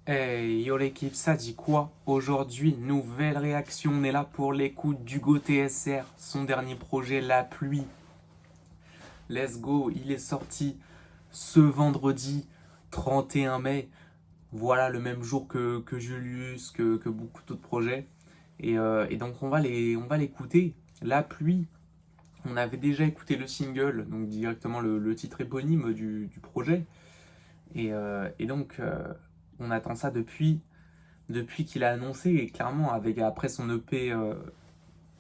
Hey, yo l'équipe, ça dit quoi? Aujourd'hui, nouvelle réaction, on est là pour l'écoute d'Hugo TSR, son dernier projet, La Pluie. Let's go, il est sorti ce vendredi 31 mai, voilà le même jour que Julius, que beaucoup d'autres projets. Et donc on va l'écouter, La Pluie. On avait déjà écouté le single, donc directement le titre éponyme du projet. Et donc on attend ça depuis qu'il a annoncé, et clairement avec après son EP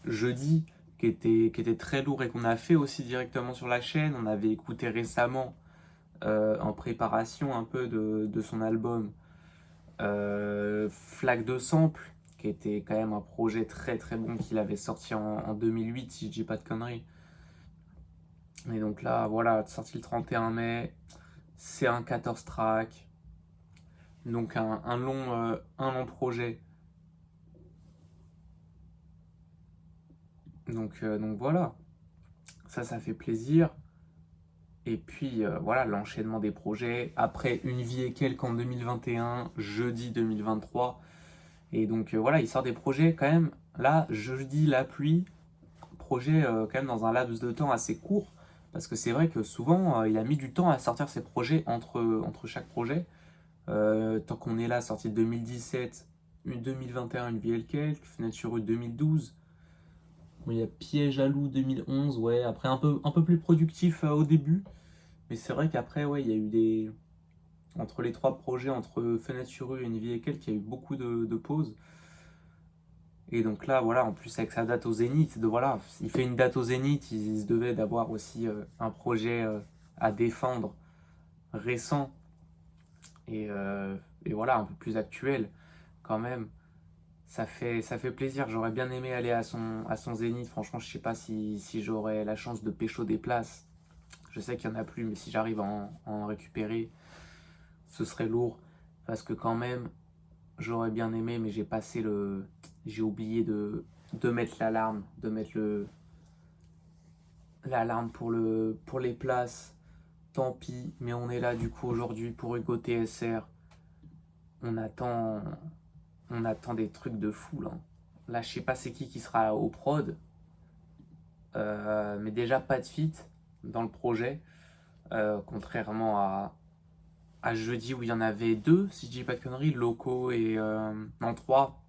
jeudi qui était très lourd et qu'on a fait aussi directement sur la chaîne. On avait écouté récemment en préparation un peu de son album Flaque de Sample, qui était quand même un projet très très bon qu'il avait sorti en 2008 si je dis pas de conneries. Et donc là voilà, sorti le 31 mai, c'est un 14 track, donc un long projet. Donc voilà, ça fait plaisir. Et puis voilà, l'enchaînement des projets. Après Une vie et quelques en 2021, jeudi 2023. Et donc voilà, il sort des projets quand même. Là, jeudi, La Pluie, projet quand même dans un laps de temps assez court. Parce que c'est vrai que souvent, il a mis du temps à sortir ses projets entre chaque projet. Tant qu'on est là, sorti de 2017, 2021, Une vie et quelques, Fenêtre sur rue 2012. Bon, il y a Piège à loup 2011, ouais. Après, un peu plus productif au début. Mais c'est vrai qu'après, ouais, il y a eu des. Entre les trois projets, entre Fenêtre sur rue et Une vie et quelques, il y a eu beaucoup de pauses. Et donc là, voilà, en plus avec sa date au Zénith, voilà, il fait une date au Zénith, il se devait d'avoir aussi un projet à défendre récent et, euh, et voilà, un peu plus actuel quand même. Ça fait plaisir. J'aurais bien aimé aller à son Zénith. Franchement, je sais pas si j'aurais la chance de pécho des places. Je sais qu'il y en a plus, mais si j'arrive à en récupérer, ce serait lourd. Parce que quand même, j'aurais bien aimé, mais j'ai oublié de mettre l'alarme, de mettre l'alarme pour les places. Tant pis, mais on est là du coup aujourd'hui pour Hugo TSR. On attend, on attend des trucs de fou là. Là, je sais pas c'est qui sera au prod, mais déjà pas de feat dans le projet, contrairement à jeudi où il y en avait deux, si je dis pas de conneries, Loco et non trois.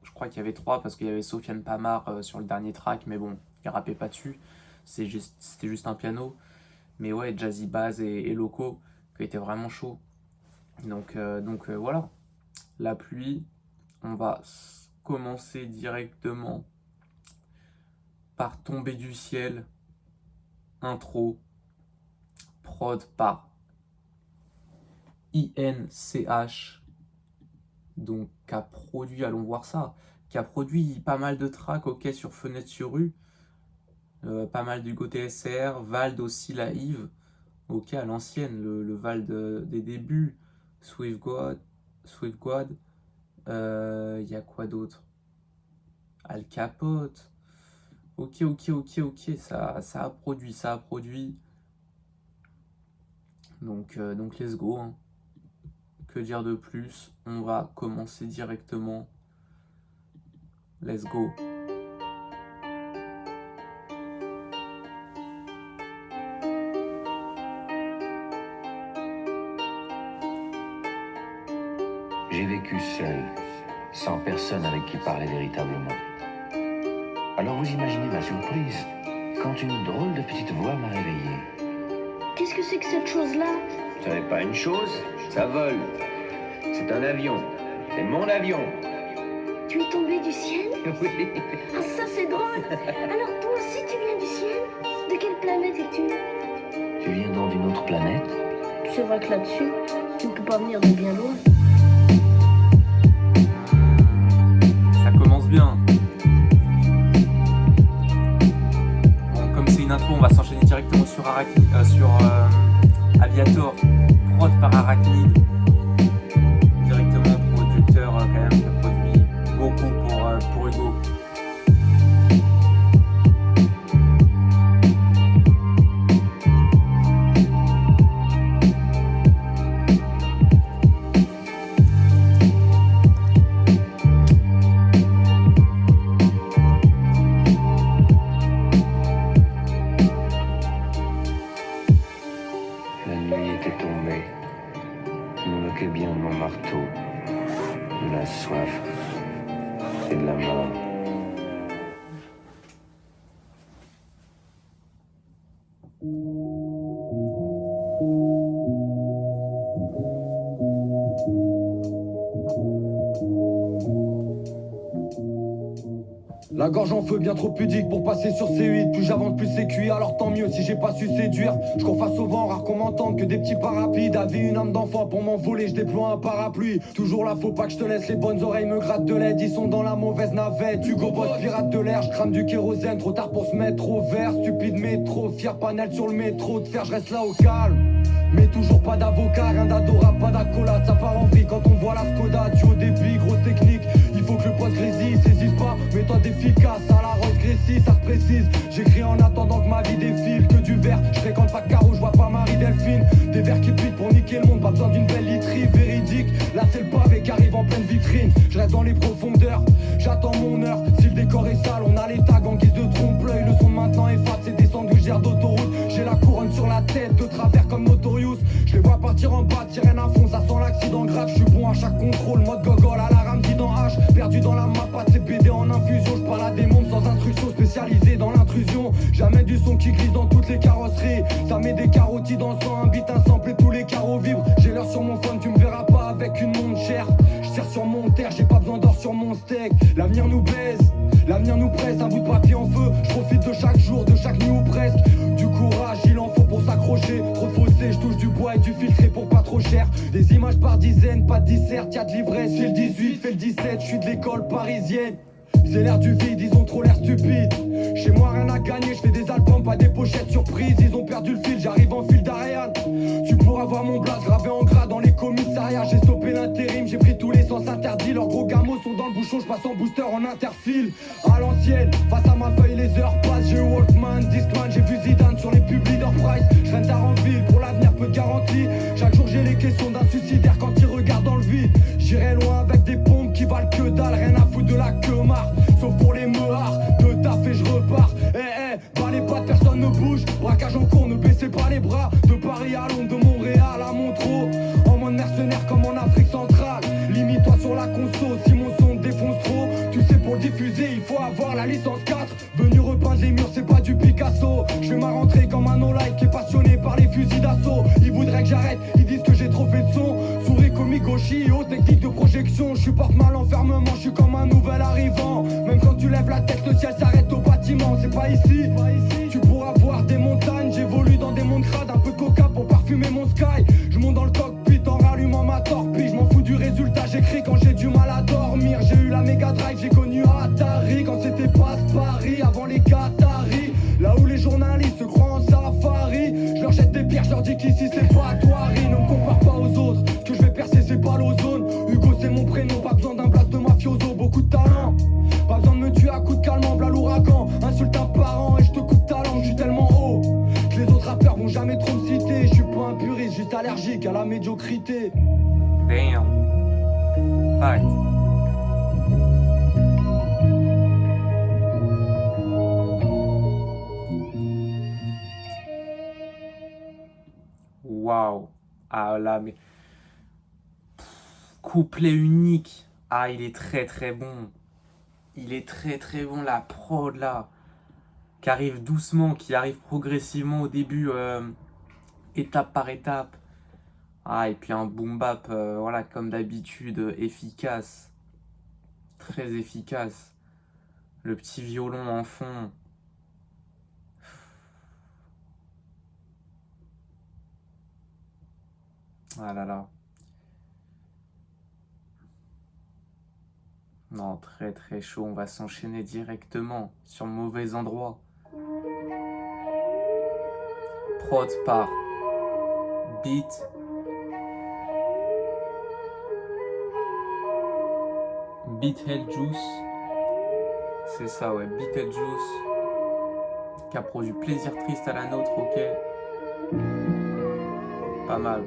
Je crois qu'il y avait trois parce qu'il y avait Sofiane Pamar sur le dernier track, mais bon, il rappait pas dessus. C'était juste un piano. Mais ouais, Jazzy Bass et Loco qui étaient vraiment chauds. Donc voilà, La Pluie. On va commencer directement par Tomber du ciel, intro, prod par INCH, donc qui a produit, allons voir ça, qui a produit pas mal de tracks, ok, sur Fenêtre sur rue, pas mal d'Hugo TSR, Vald aussi, la Yves, ok, à l'ancienne, le Vald des débuts, Swift God, y a quoi d'autre? Al Capote, ok, ça a produit, donc let's go, hein. Que dire de plus? On va commencer directement. Let's go. J'ai vécu seul, sans personne avec qui parler véritablement. Alors vous imaginez ma surprise quand une drôle de petite voix m'a réveillé. Qu'est-ce que c'est que cette chose-là? Vous savez pas une chose? Ça vole. C'est un avion. C'est mon avion. Tu es tombé du ciel? Oui. Ah, ça c'est drôle! Alors toi aussi tu viens du ciel? De quelle planète es-tu? Tu viens donc d'une autre planète? C'est vrai que là-dessus, tu ne peux pas venir de bien loin. Ça commence bien. Bon, comme c'est une intro, on va s'enchaîner directement sur Aviator, prod par Arachnid. Directement producteur quand même qui a produit beaucoup pour Hugo. moquais bien de mon marteau, de la soif et de la mort. La gorge en feu, bien trop pudique pour passer sur C8. Plus j'avance, plus c'est cuit, alors tant mieux si j'ai pas su séduire. Je cours face au vent, rare qu'on m'entende que des petits pas rapides. Avait une âme d'enfant pour m'envoler, je déploie un parapluie. Toujours là, faut pas que je te laisse, les bonnes oreilles me grattent de l'aide. Ils sont dans la mauvaise navette, Hugo Boss, pirate de l'air. Je crame du kérosène, trop tard pour se mettre au vert. Stupide métro, fier panel sur le métro. De fer, je reste là au calme. Mais toujours pas d'avocat, rien d'adorable, pas d'accolade. Ça part en vrille quand on voit la Skoda. Du haut débit, grosse technique. Il faut que le poste grésille, saisisse pas, méthode efficace. À la rose grécie, ça se précise. J'écris en attendant que ma vie défile. Que du verre, je fréquente pas Caro, je vois pas Marie-Delphine. Des verres qui piquent pour niquer le monde, pas besoin d'une belle literie véridique. Là c'est le pavé qui arrive en pleine vitrine. Je reste dans les profondeurs, j'attends mon heure. Si le décor est sale, on a les tags en guise de trompe-l'œil. Le son de maintenant est fat, c'est des sandwichs d'autoroute. J'ai la couronne sur la tête, de travers comme Notorious. Je les vois partir en bas, sirène à fond, ça sent l'accident grave. Je suis bon à chaque contrôle, mode gogol à la Ramsey dans H. Perdu dans la map, pas de CPD en infusion. Je parle à des mondes sans instruction, spécialisé dans l'intrusion. Jamais du son qui glisse dans toutes les carrosseries. Ça met des carotis dans le sang, un beat, un sample et tous les carreaux vibrent. J'ai l'heure sur mon phone, tu me verras pas avec une montre chère. Je tire sur mon terre, j'ai pas besoin d'or sur mon steak. L'avenir nous baise, l'avenir nous presse, un bout de papier en feu. Je profite de chaque jour, de chaque nuit ou presque. Du courage, il en faut pour s'accrocher. Trop de fossé, je touche du bois et du filtré pour pas trop cher. Des images par dizaines, pas de dissert, y'a de l'ivresse. C'est le 18, fait le 17, je suis de l'école parisienne. C'est l'air du vide, ils ont trop l'air stupides. Chez moi rien à gagner, je fais des albums, pas des pochettes surprises. Ils ont perdu le fil, j'arrive en fil d'Ariane. Tu pourras voir mon blaze gravé en gras dans les commissariats. J'ai stoppé l'intérim, j'ai pris tous les sens interdits. Leurs gros gamos sont dans le bouchon, je passe en booster en interfile. À l'ancienne, face à ma feuille les heures passent. J'ai eu Walkman, Discman, j'ai vu Zidane sur les pubs Leader Price. Je traîne tard en ville, pour l'avenir peu de garantie. Chaque jour j'ai les questions d'un suicidaire quand il regarde dans le vide. J'irai loin avec des pompes qui valent que dalle, rien à foutre de la queue marre. Sauf pour les meuhards, de taf et je repars. Bah les pattes, personne ne bouge. Braquage en cours, ne baissez pas les bras. De Paris à Londres, de Montréal à Montreux. En mode mercenaire comme en Afrique centrale. Limite-toi sur la conso, si mon son défonce trop. Tu sais pour le diffuser, il faut avoir la licence 4. Venu repeindre les murs, c'est pas du Picasso. Je fais ma rentrée comme un no-like qui est passionné par les fusils d'assaut. Ils voudraient que j'arrête, ils disent que j'ai trop fait de son. Souris comique gauchi, haute technique de projection. Je supporte mal l'enfermement, je suis comme un nouvel arrivant. Même quand tu lèves la tête, le ciel s'arrête au bâtiment. C'est pas ici, tu pourras voir des montagnes. J'évolue dans des mondes crades, un peu de coca pour parfumer mon sky. Je monte dans le cockpit en rallumant ma torpille. Je m'en fous du résultat, j'écris quand j'ai du mal à dormir. J'ai eu la Mega Drive, j'ai connu Atari quand c'était pas Paris, avant les Qataris. Là où les journalistes se croient en safari. Je leur jette des pierres, je leur dis qu'ici c'est pas Toiri. Ne me compare pas aux autres, que je vais percer c'est pas l'ozone. Hugo c'est mon prénom, pas besoin d'un blast de mafioso. Beaucoup de talent, pas besoin de me tuer à coups de calmant, bla l'ouragan. Insulte un parent et je te coupe ta langue, je suis tellement haut que les autres rappeurs vont jamais trop me citer. Je suis pas un puriste, juste allergique à la médiocrité. Damn. Fact. Waouh. Ah là, mais. Couplet unique. Ah, il est très très bon. Il est très très bon, la prod là. Qui arrive doucement, qui arrive progressivement au début, étape par étape. Ah, et puis un boom bap, voilà, comme d'habitude, efficace. Très efficace. Le petit violon en fond. Ah là là. Non, très très chaud. On va s'enchaîner directement sur Mauvais Endroit. Prod par Beat. Beathead Juice. C'est ça, ouais. Beathead Juice. Qui a produit Plaisir Triste à la nôtre, ok. Pas mal.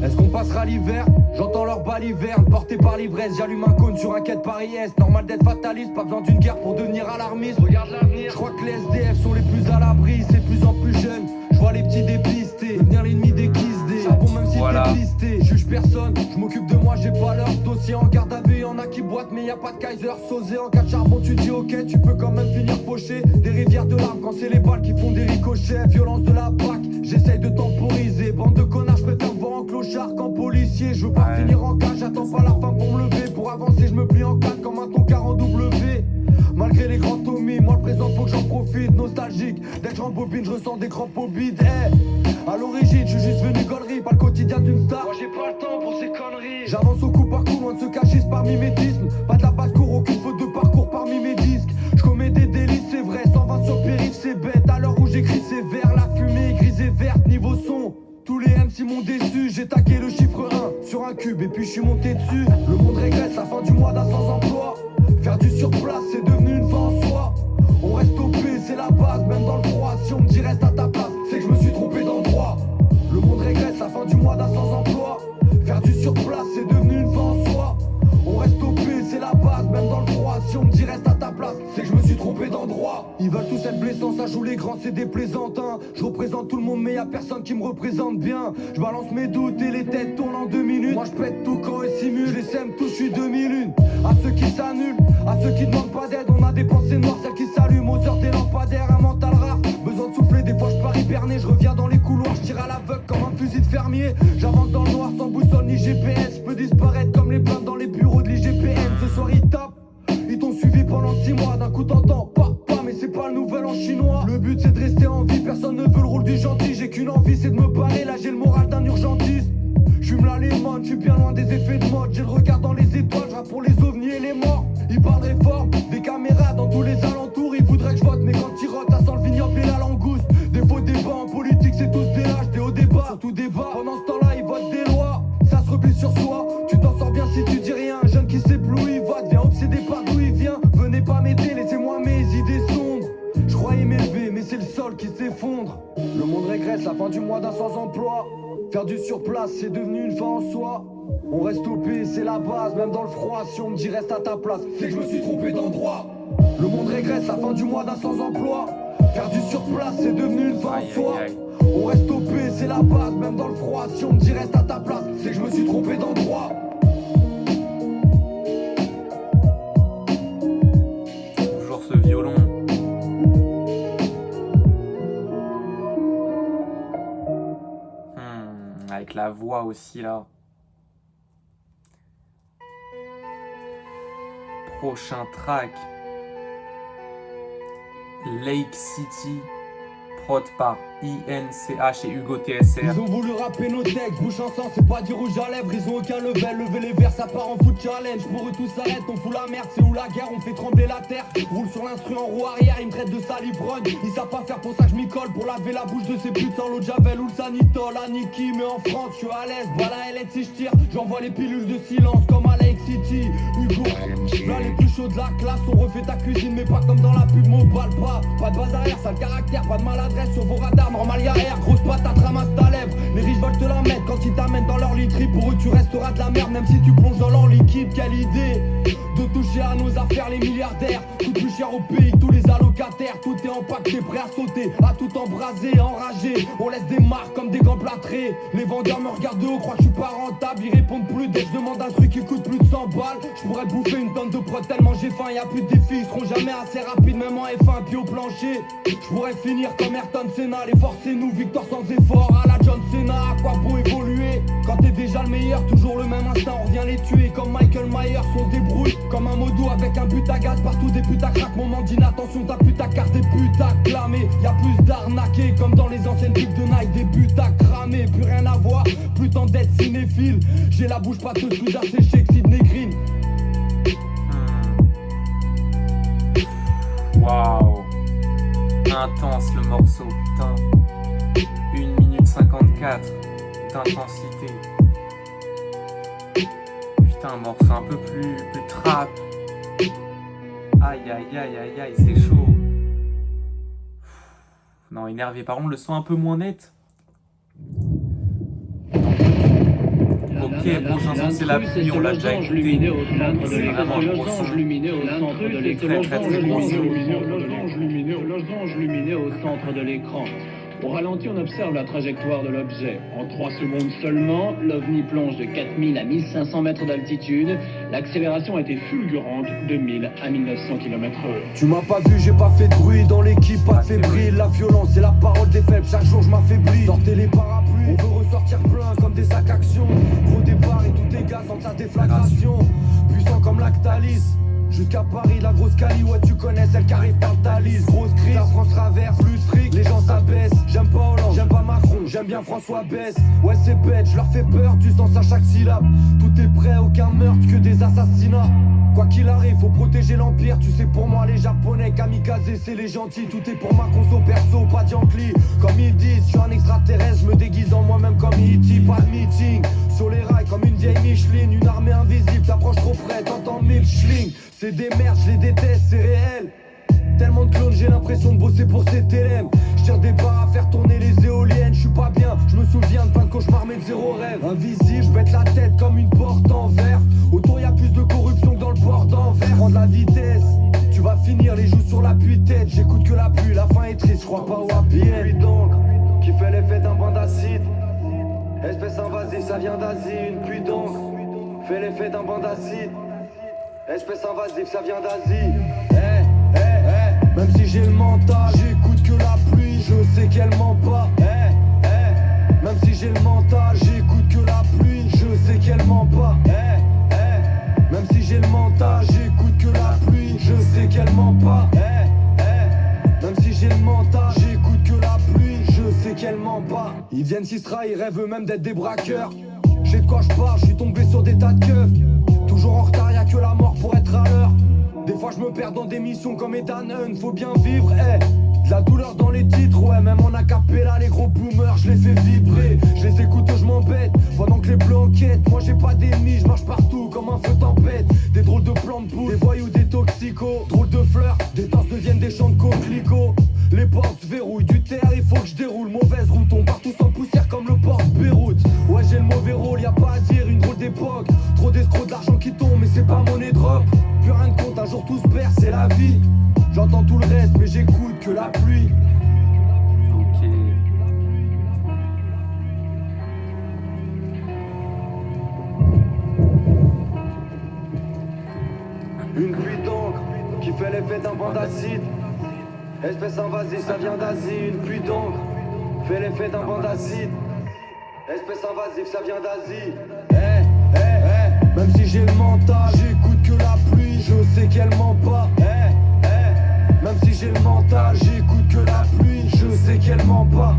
Est-ce qu'on passera l'hiver? J'entends leur baliverne, porté par l'ivresse. J'allume un cône sur un quai de Paris-Est. Normal d'être fataliste, pas besoin d'une guerre pour devenir alarmiste. Regarde l'avenir, je crois que les SDF sont les plus à l'abri. C'est de plus en plus jeune, je vois les petits dépistés devenir l'ennemi des kiss des charbon, même si Voilà. dépisté. Juge personne, je m'occupe de moi, j'ai pas leur dossier en garde à vue. Y'en a qui boitent, mais y a pas de Kaiser Sosé. En cas de charbon, tu dis ok, tu peux quand même finir poché. Des rivières de larmes quand c'est les balles qui font des ricochets. Violence de la BAC, j'essaye de temporiser. Bande de connards, je préfère me voir en clochard qu'en policier. Je veux pas finir en cage, j'attends pas la fin pour me lever. Pour avancer, je me plie en quatre comme un toncard en W. Malgré les grands Tommy, moi le présent faut que j'en profite. Nostalgique, dès que je rembobine, je ressens des crampes au bide. À l'origine, je suis juste venu gaulerie, pas le quotidien d'une star. Moi j'ai pas le temps pour ces conneries. J'avance au coup par coup, loin de se cacher par mimétisme. Pas de la basse-cour, aucune faute de parcours parmi mes disques. Je commets des délits, c'est vrai, 120 sur périph', c'est bête. À l'heure où j'écris, c'est vert, la fumée est grise et verte. Niveau son, tous les MC m'ont déçu. J'ai taqué le chiffre 1 sur un cube et puis je suis monté dessus. Le monde régresse, la fin du mois d'un sans emploi. Faire du surplace, c'est devenu une fin en soi. On reste au P, c'est la base, même dans le froid. Si on me dit reste à ta place, c'est que je me suis trompé d'endroit. Le monde régresse, la fin du mois d'un sans emploi. Faire du surplace, c'est devenu une fin en soi. On reste au P, c'est la base, même dans le froid. Si on me dit reste à ta place, c'est que je me suis trompé d'endroit. Ils veulent tous être blessants, ça joue les grands, c'est déplaisant hein. Je représente tout le monde, mais y a personne qui me représente bien. Je balance mes doutes et les têtes tournent en 2 minutes. Moi je pète tout quand ils simulent, je les sème tous, je suis 2001. À ceux qui s'annulent, à ceux qui demandent pas d'aide, on a des pensées noires, celles qui s'allument aux heures des lampadaires. Un mental rare, besoin de souffler, des fois je pars hiberner. Je reviens dans les couloirs, je tire à l'aveugle comme un fusil de fermier. J'avance dans le noir sans boussole ni GPS. Je peux disparaître comme les plaintes dans les bureaux de l'IGPN. Ce soir ils tapent, ils t'ont suivi pendant 6 mois. D'un coup t'entends pas, mais c'est pas le nouvel en chinois. Le but c'est de rester en vie, personne ne veut le rôle du gentil. J'ai qu'une envie, c'est de me barrer, là j'ai le moral d'un urgentiste. J'fume la lemon, j'suis bien loin des effets de mode. J'ai le regard dans les étoiles, j'rappe pour les ovnis et les morts. Ils parlent réforme, des caméras dans tous les alentours. Ils voudraient que je vote, mais quand ils rotent, ça sent le vignoble et la langouste. Des faux débats en politique, c'est tous des lâches, des hauts débats, surtout débat. Pendant ce temps-là, ils votent des lois, ça se replie sur soi. Tu t'en sors bien si tu dis rien, un jeune qui s'éblouit, vote, vient obsédé par d'où il vient. Venez pas m'aider, laissez-moi mes idées sombres. Je croyais m'élever, mais c'est le sol qui s'effondre. Le monde régresse, la fin du mois d'un sans emploi. Faire du surplace, c'est devenu une fin en soi. On reste au P, c'est la base, même dans le froid. Si on me dit reste à ta place, c'est que je me suis trompé d'endroit. Le monde régresse, la fin du mois d'un sans emploi. Faire du surplace, c'est devenu une fin en soi. On reste au P, c'est la base, même dans le froid. Si on me dit reste à ta place, c'est que je me suis trompé d'endroit. Toujours ce violon. Avec la voix aussi là. Prochain track. Lake City. Prod par INCH et Hugo TSR. Ils ont voulu rapper nos textes, bouche en sang, c'est pas du rouge à lèvres. Ils ont aucun level, lever les verres, ça part en foot challenge. Pour eux tout s'arrête, on fout la merde, c'est où la guerre, on fait trembler la terre. Roule sur l'instru en roue arrière, ils me traitent de salivrogne. Ils savent pas faire pour ça que je m'y colle, pour laver la bouche de ces putes sans l'eau de javel ou le sanitol. Aniki, mais en France, je suis à l'aise, voilà elle est si je tire. J'envoie les pilules de silence comme à Lake City. Hugo, là les plus chauds de la classe, on refait ta cuisine, mais pas comme dans la pub Mobile. Pas de base arrière, sale caractère, pas de maladresse sur vos radars. Normal y'a air, grosse patate, ramasse ta lèvre. Les riches veulent te la mettre quand ils t'amènent dans leur literie. Pour eux tu resteras de la merde même si tu plonges dans leur liquide. Quelle idée de toucher à nos affaires les milliardaires. Tout plus cher au pays, tous les allocataires. Tout est empaqueté, prêt à sauter, à tout embraser, enragé. On laisse des marques comme des gants plâtrés. Les vendeurs me regardent de haut, croient que je suis pas rentable. Ils répondent plus dès que je demande un truc qui coûte plus de 100 balles. Je pourrais bouffer une tonne de prod tellement j'ai faim. Y'a plus de défis, ils seront jamais assez rapides même en F1 puis au plancher. Je pourrais finir comme Ayrton Senna. Les forcez-nous, victoire sans effort à la John Cena. À quoi bon évoluer quand t'es déjà le meilleur? Toujours le même instinct, on revient les tuer. Comme Michael Myers, on se débrouille comme un modo avec un but à gaz. Partout des putes à crack, moment d'inattention, t'as plus ta carte, des putes à clamer. Y'a plus d'arnaqués comme dans les anciennes pubs de Nike. Des buts à cramer, plus rien à voir, plus temps d'être cinéphile. J'ai la bouche pâteuse, plus asséchée que Sidney Green. Waouh, intense le morceau, putain. 1 minute 54 d'intensité. Putain, un morceau un peu plus trap. Aïe aïe aïe aïe aïe, c'est chaud. Non, énervé. Par contre, le son un peu moins net. Ok, prochain son c'est la pluie, on l'a déjà écouté. C'est vraiment un gros son. Très très très gros son. Losange lumineux au centre de l'écran. Au ralenti, on observe la trajectoire de l'objet. En 3 secondes seulement, l'OVNI plonge de 4000 à 1500 mètres d'altitude. L'accélération a été fulgurante de 1000 à 1900 km/h. Tu m'as pas vu, j'ai pas fait de bruit dans l'équipe, pas de fébrile. La violence c'est la parole des faibles, chaque jour je m'affaiblis. Sortez les parapluies, on veut ressortir plein comme des sacs action. Gros départ et tout dégâts sans la déflagration. Puissant comme Lactalis. Jusqu'à Paris, la grosse Cali, ouais tu connais celle qui arrive par ta liste. Grosse crise, la France traverse, plus de fric, les gens s'abaissent. J'aime pas Hollande, j'aime pas Macron, j'aime bien François Besse. Ouais c'est bête, je leur fais peur, tu sens à chaque syllabe. Tout est prêt, aucun meurtre, que des assassinats. Quoi qu'il arrive, faut protéger l'empire. Tu sais pour moi les japonais, kamikaze c'est les gentils. Tout est pour ma conso perso, pas d'Yankee. Comme ils disent, je suis un extraterrestre, je me déguise en moi-même comme E.T. Pas de meeting, sur les rails comme une vieille Micheline. Une armée invisible, t'approches trop près, t'entends mille schling. C'est des merdes, je les déteste, c'est réel. Tellement de clones, j'ai l'impression de bosser pour ces TLM. Je tire des barres à faire tourner les éoliennes. Je suis pas bien, je me souviens de plein de cauchemars mais de zéro rêve. Invisible, je pète la tête comme une porte en verre. Autour y a plus de corruption que dans le port d'Anvers. Prends de la vitesse, tu vas finir les joues sur l'appui de tête. J'écoute que la pluie, la fin est triste, je crois pas au happy end. Pluie donc, qui fait l'effet d'un bain d'acide. Espèce invasive, ça vient d'Asie. Une pluie donc, fait l'effet d'un bain d'acide. Espèce invasive, ça vient d'Asie. Même si j'ai le mental, j'écoute que la pluie, je sais qu'elle ment pas. Même si j'ai le mental, j'écoute que la pluie, je sais qu'elle ment pas. Même si j'ai le mental, j'écoute que la pluie, je sais qu'elle ment pas. Même si j'ai le mental, j'écoute que la pluie, je sais qu'elle ment pas. Ils viennent s'Isra, ils rêvent eux-mêmes d'être des braqueurs. Je sais de quoi je parle, je suis tombé sur des tas de keufs. Toujours en retard, y'a que la mort pour être à l'heure. Des fois je me perds dans des missions comme Ethan Hunt, faut bien vivre, de la douleur dans les titres, ouais, même en acapella, les gros boomers, je les fais vibrer. Je les écoute, je m'embête, pendant que les bleus enquêtent. Moi j'ai pas d'ennemis, je marche partout comme un feu tempête. Des drôles de plans de poudre, des voyous, des toxicos. Drôles de fleurs, des tasses deviennent des champs de coquelicots. Les portes se verrouillent, du terre, il faut que je déroule. Mauvaise route, on part tous en poussière comme le port de Beyrouth. Ouais j'ai le mauvais rôle, y a pas à dire, une drôle d'époque. Trop d'escrocs, de l'argent qui tombe, mais c'est pas monnaie drop. Plus rien de compte, un jour tout se perd, c'est la vie. J'entends tout le reste, mais j'écoute que la pluie. Ok. Une pluie d'encre qui fait l'effet d'un banc d'acide. Espèce invasive, ça vient d'Asie. Une pluie d'encre fait l'effet d'un banc d'acide. Espèce invasive, ça vient d'Asie. Même si j'ai le mental, j'écoute que la pluie, je sais qu'elle ment pas. Même si j'ai le mental, j'écoute que la pluie, je sais qu'elle ment pas.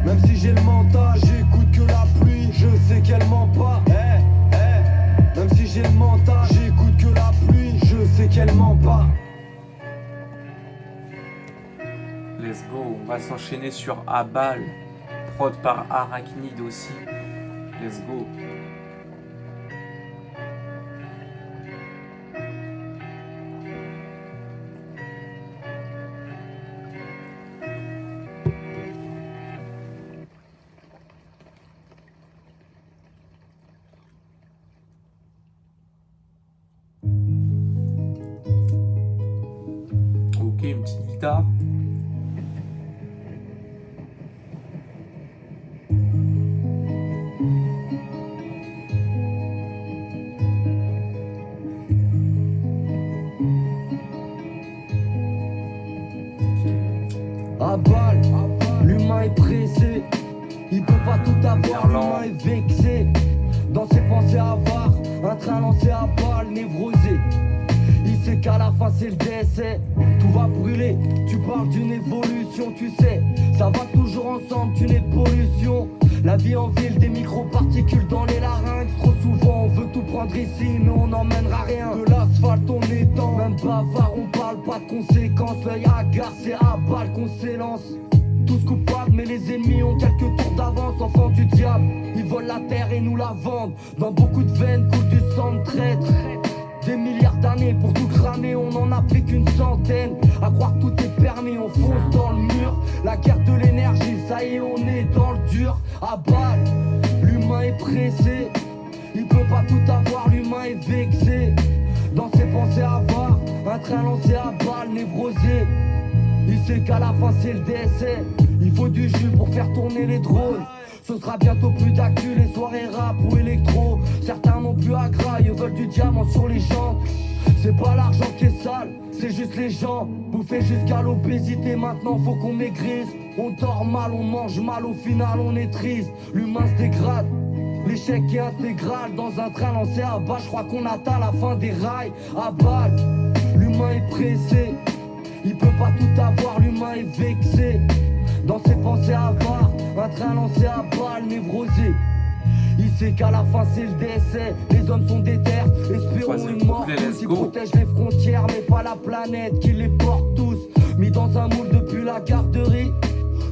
Même si j'ai le mental, j'écoute que la pluie, je sais qu'elle ment pas. Même si j'ai le mental, j'écoute que la pluie, je sais qu'elle ment pas. Let's go, on va s'enchaîner sur Abal, prod par Arachnid aussi. Let's go. Ok, une petite guitare. À balle, l'humain est pressé, il peut pas tout avoir, l'humain est vexé. Dans ses pensées avares, un train lancé à balle, névrosé. Il sait qu'à la fin c'est le décès, tout va brûler. Tu parles d'une évolution, tu sais, ça va toujours ensemble, tu n'es pollution. La vie en ville, des microparticules dans les larynx. Trop souvent on veut tout prendre ici, mais on n'emmènera rien. De l'asphalte on étend, même bavard on parle pas de conséquences. L'œil hagard c'est à balle qu'on s'élance. Tous coupables mais les ennemis ont quelques tours d'avance. Enfants du diable, ils volent la terre et nous la vendent. Dans beaucoup de veines coule du sang de traître. Des milliards d'années pour tout cramer, on en a pris qu'une centaine. À croire que tout est permis, on fonce dans le mur. La guerre de l'énergie, ça y est, on est dans le dur. À balle, l'humain est pressé, il peut pas tout avoir, l'humain est vexé. Dans ses pensées avares, un train lancé à balle, névrosé. Il sait qu'à la fin c'est le décès. Il faut du jus pour faire tourner les drones. Ce sera bientôt plus d'actu, les soirées rap ou électro. Certains n'ont plus à gras, ils veulent du diamant sur les jantes. C'est pas l'argent qui est sale, c'est juste les gens. Bouffés jusqu'à l'obésité, maintenant faut qu'on maigrisse. On dort mal, on mange mal, au final on est triste. L'humain se dégrade, l'échec est intégral. Dans un train lancé à bas, je crois qu'on atteint la fin des rails. À bac, l'humain est pressé. Il peut pas tout avoir, l'humain est vexé. Dans ses pensées avares, un train lancé à balle, névrosé. Il sait qu'à la fin c'est le décès. Les hommes sont déter, espérons une mort qui protège les frontières, mais pas la planète qui les porte tous. Mis dans un moule depuis la garderie.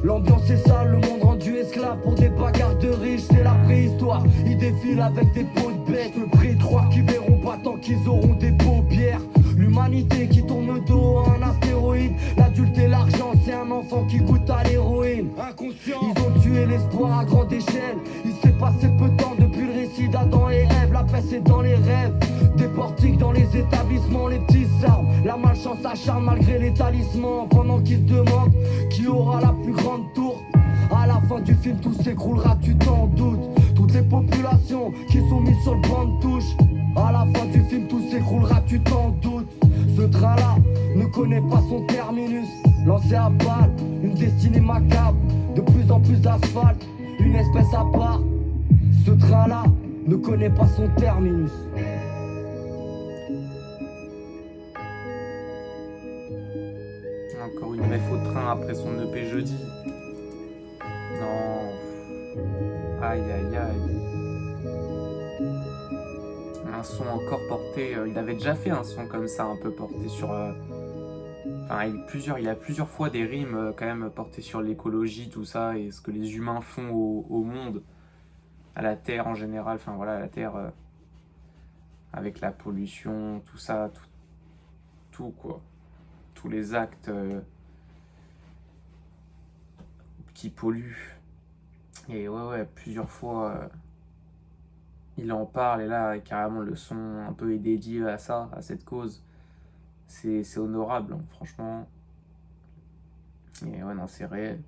L'ambiance est sale, le monde rendu esclave pour des bagarres de riches. C'est la préhistoire, ils défilent avec des peaux de bêtes. Le prix de croire qu'ils verront pas tant qu'ils auront des paupières. L'humanité qui tourne le dos à un astéroïde. L'adulte et l'argent, c'est un enfant qui goûte à l'héroïne. Inconscient, ils ont tué l'espoir à grande échelle. Il s'est passé peu de temps depuis le récit d'Adam et Ève. La paix c'est dans les rêves, des portiques dans les établissements, les petits arbres. La malchance acharne malgré les talismans. Pendant qu'ils se demandent qui aura la plus grande tour. À la fin du film tout s'écroulera, tu t'en doutes. Toutes les populations qui sont mises sur le banc de touche. À la fin du film tout s'écroulera, tu t'en doutes. Ce train-là ne connaît pas son terminus. Lancé à balle, une destinée macabre. De plus en plus d'asphalte, une espèce à part. Ce train-là ne connaît pas son terminus. Encore une ref au train après son EP jeudi. Non. Aïe aïe aïe. Un son encore porté. Il avait déjà fait un son comme ça, un peu porté sur. Enfin, il a plusieurs fois des rimes quand même portées sur l'écologie, tout ça, et ce que les humains font au monde, à la Terre en général. Enfin voilà, la Terre avec la pollution, tout ça, tout quoi. Tous les actes qui polluent. Et ouais, plusieurs fois, il en parle, et là, carrément, le son un peu est dédié à ça, à cette cause. C'est honorable, hein, franchement. Et ouais, non, c'est réel.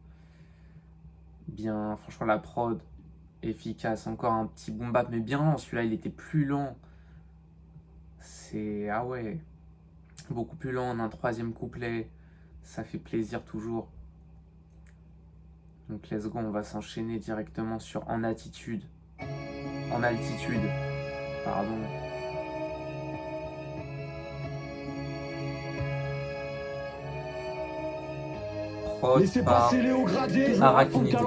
Bien, franchement, la prod, efficace. Encore un petit boom bap, mais bien lent. Celui-là, il était plus lent. Ah ouais. Beaucoup plus lent, on a un troisième couplet, ça fait plaisir toujours. Donc let's go, on va s'enchaîner directement sur En altitude, pardon. Laissez passer Léo Gradé, Arachnid.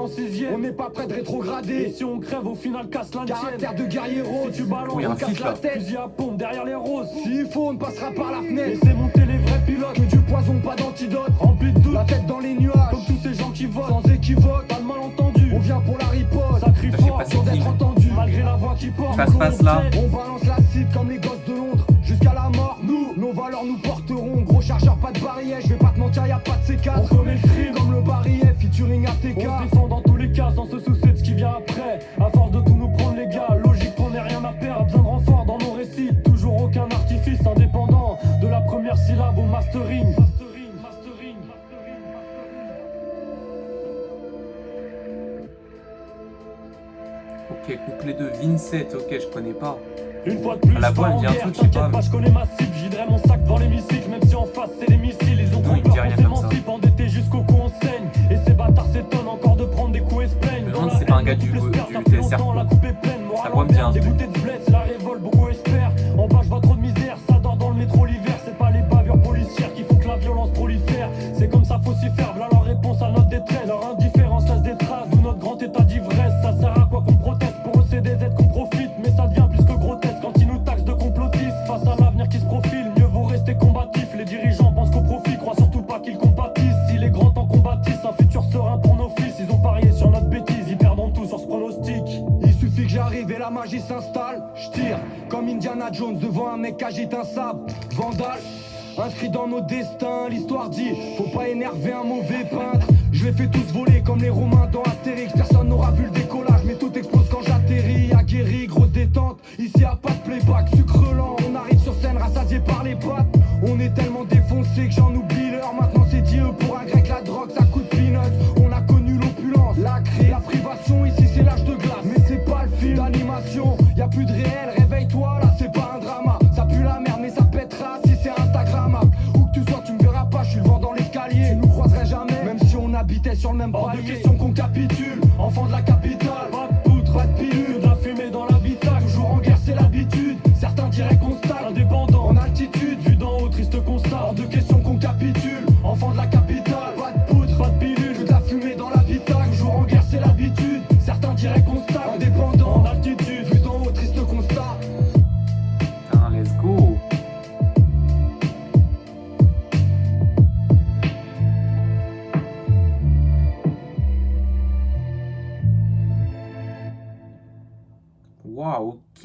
on n'est pas prêt de rétrograder. Et si on crève au final casse l'indienne. Caractère de guerrier rose, si tu balances on casse la tête. Fusil à pompe derrière les roses. S'il faut on passera par la fenêtre. Laissez monter les vrais pilotes, que du poison pas d'antidote. Rempli de doute, la tête dans les nuages. Comme tous ces gens qui votent, sans équivoque, pas de malentendu. On vient pour la riposte, sacrifice sans être entendu. Malgré la voix qui porte, ça se passe là. On balance l'acide comme les gosses de Londres. Jusqu'à la mort, nos valeurs nous porteront. Gros chargeur, pas de barillet, je vais pas te mentir, y'a pas de C4. On connaît le crime comme le barillet, featuring ATK. On se défend dans tous les cas sans se soucier de ce qui vient après. À force de tout nous prendre les gars, logique qu'on ait rien à perdre. Besoin de renfort dans nos récits, toujours aucun artifice indépendant. De la première syllabe au mastering. Ok, couplet de Vincent, ok, je connais pas. Une fois de plus, la voix, elle me dit un truc, je sais pas. Je connais ma cible, j'hydrerai mon sac dans l'hémicycle. Même si en face c'est les missiles, ils ont trop peur qu'on s'émancipe. Endetté jusqu'au cou on saigne. Et ces bâtards s'étonnent encore de prendre des coups et se plaignent. Non, c'est pas un gars du TSR. La coupe est pleine, ça voit bien. Dégoûté de bled, c'est la révolte, beaucoup espèrent. En bas je vois trop de misère, ça dort dans le métro l'hiver. C'est pas les bavures policières qui font que la violence prolifère. C'est comme ça faut s'y faire, voilà leur réponse à notre détresse. Leur indifférence laisse des traces, d'où notre grand état d'ivresse. Ça sert à quoi qu'on proteste, pour eux c'est des aides qu'on profite. Mais ça devient plus que grotesque quand ils nous taxent de complotistes. Face à l'avenir qui se profile, mieux vaut rester combatif. Les dirigeants pensent qu'au profit, croient surtout pas qu'ils compatissent. Si les grands temps combattissent, un futur serein pour nos fils. Ils ont parié sur notre bêtise, ils perdront tout sur ce pronostic. Il suffit que j'arrive et la magie s'installe. J'tire comme Indiana Jones devant un mec qui agite un sabre. Vandale, inscrit dans nos destins, l'histoire dit faut pas énerver un mauvais peintre. Je les fais tous voler comme les Romains dans Astérix. Personne n'aura vu le décollage mais tout explose quand j'atterris. Aguerri, grosse détente, ici y'a pas de playback. Sucre lent, on arrive sur scène rassasié par les pattes. On est tellement défoncé que j'en oublie l'heure. Maintenant c'est Dieu pour un grec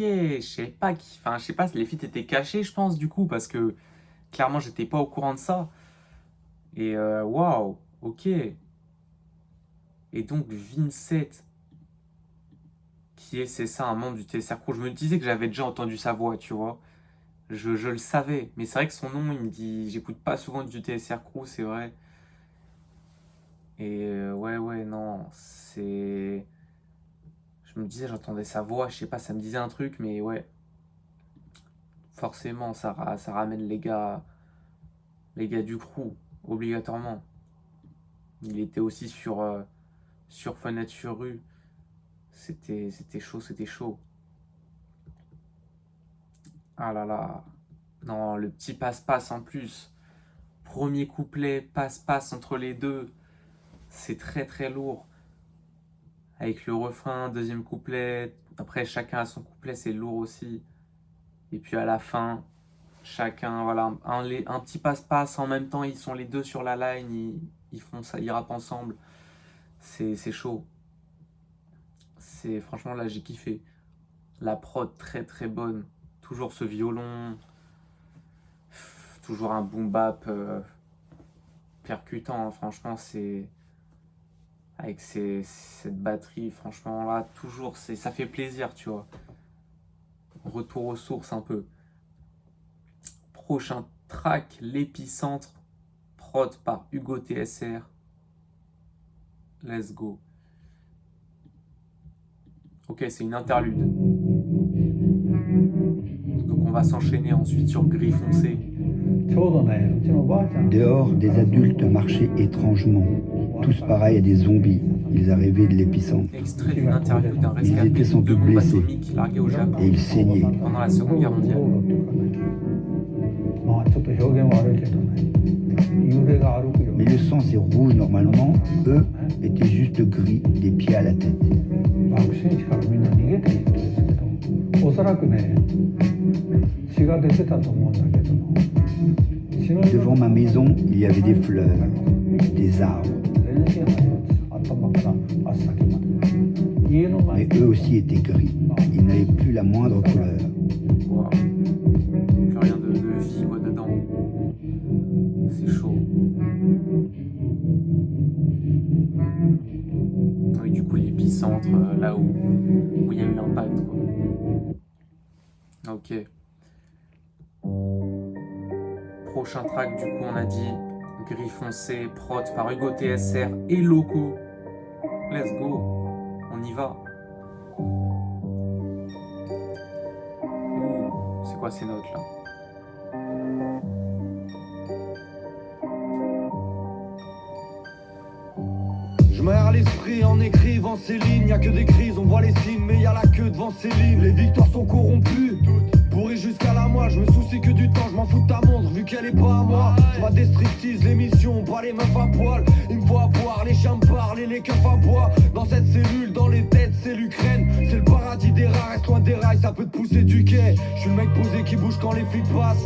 je savais pas enfin, je sais pas, les feats étaient cachés, je pense, du coup, parce que clairement, j'étais pas au courant de ça. Et waouh, ok. Et donc, Vincent, qui est, c'est ça, un membre du TSR Crew. Je me disais que j'avais déjà entendu sa voix, tu vois. Je le savais. Mais c'est vrai que son nom, il me dit, j'écoute pas souvent du TSR Crew, c'est vrai. Et ouais, non, c'est. Je me disais, j'entendais sa voix, je sais pas, ça me disait un truc, mais ouais. Forcément, ça ramène les gars du crew, obligatoirement. Il était aussi sur Fenêtre sur rue. C'était chaud, c'était chaud. Ah là là. Non, le petit passe-passe en plus. Premier couplet, passe-passe entre les deux. C'est très très lourd. Avec le refrain, deuxième couplet. Après, chacun a son couplet, c'est lourd aussi. Et puis à la fin, chacun, voilà, un petit passe-passe. En même temps, ils sont les deux sur la line. Ils font ça, ils rappent ensemble. C'est chaud. Franchement, là, j'ai kiffé. La prod, très très bonne. Toujours ce violon. Toujours un boom bap percutant. Franchement, c'est. Avec cette batterie, franchement, là, toujours, ça fait plaisir, tu vois. Retour aux sources un peu. Prochain track, l'épicentre. Prod par Hugo TSR. Let's go. Ok, c'est une interlude. Donc on va s'enchaîner ensuite sur Gris foncé. Dehors, des adultes marchaient étrangement, tous pareils à des zombies. Ils arrivaient de l'épicentre. Extrait d'une interview d'un Ils rescapé étaient sans de doute bombes blessés. atomiques larguées au Japon Et ils saignaient. pendant la Seconde Guerre mondiale. Mais le sang, c'est rouge normalement. Eux étaient juste gris, des pieds à la tête. Devant ma maison, il y avait des fleurs, des arbres. Mais eux aussi étaient gris. Ils n'avaient plus la moindre couleur. Wow. Plus rien de vie quoi dedans. C'est chaud. Oui, du coup, l'épicentre, là où il y a eu l'impact, quoi. Ok. Prochain track, du coup, on a dit Gris foncé, prod par Hugo TSR et Loco. Let's go. On y va. Ouh, c'est quoi ces notes là? Je m'aère l'esprit en écrivant ces lignes. Y'a que des crises, on voit les signes, mais y'a la queue devant ces lignes. Les victoires sont corrompues, pourries jusqu'à la moi. Je me soucie que du temps, je m'en fous de ta montre vu qu'elle est pas à moi. Je vois des striptease, l'émission, pas les meufs à poil. Il me faut à boire, les chiens me parlent et les keufs à bois. Dans cette cellule, dans les têtes, c'est l'Ukraine. C'est le paradis des rats, reste loin des rails, ça peut te pousser du quai. Je suis le mec posé qui bouge quand les flics passent.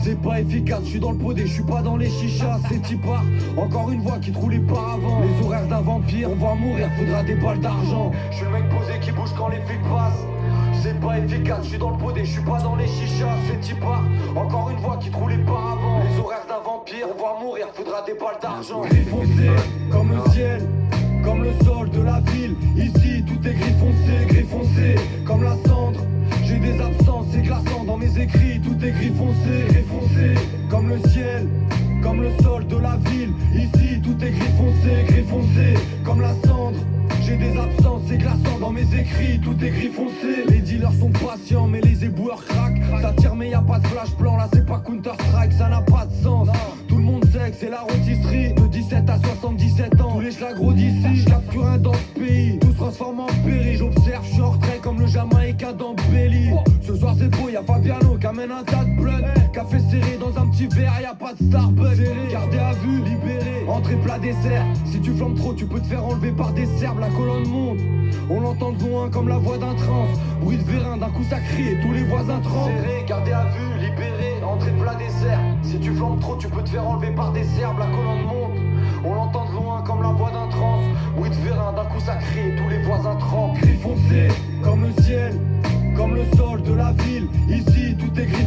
C'est pas efficace, je suis dans le podé, je suis pas dans les chichas, c'est typard. Encore une voix qui te roule les paravents. Les horaires d'un vampire, on va mourir, faudra des balles d'argent. Je suis le mec posé qui bouge quand les flics passent. C'est pas efficace, je suis dans le podé, je suis pas dans les chichas, c'est typard. Encore une voix qui te roule les paravents. Les horaires d'un vampire, on va mourir, faudra des balles d'argent. Gris foncé, comme le ciel, comme le sol de la ville. Ici tout est gris foncé, comme la cendre. J'ai des absences, c'est glaçant dans mes écrits. Tout est gris foncé, comme le ciel, comme le sol de la ville. Ici tout est gris foncé, comme la cendre. J'ai des absences, c'est glaçant dans mes écrits. Tout est gris foncé. Les dealers sont patients, mais les éboueurs craquent. Ça tire, mais y a pas de flash blanc. Là, c'est pas Counter Strike, ça n'a pas de sens. Tout le monde sait que c'est la rôtisserie. De 17 à 77 ans, tous les schlagros d'ici. J'capte plus rien dans ce pays. Tout se transforme en péri. J'observe, j'suis en retrait comme le Jamaïcain dans Belly. Ce soir, c'est beau, y'a Fabiano qui amène un tas de blood. Café serré dans un petit verre, y'a pas de Starbucks. Gardé à vue, libéré, entrée plat dessert. Si tu flammes trop, tu peux te faire enlever par des serbes. La colonne monte, on l'entend de loin comme la voix d'un trans. Bruit de vérin, d'un coup ça crie et tous les voisins tremblent. Serré, gardé à vue, libéré, entrée plat dessert. Si tu flammes trop, tu peux te faire enlever par des serbes. La colonne monte, on l'entend de loin comme la voix d'un trans. Bruit de vérin, d'un coup ça crie et tous les voisins tremblent. Gris foncé, comme le ciel, comme le sol de la ville. Ici tout est gris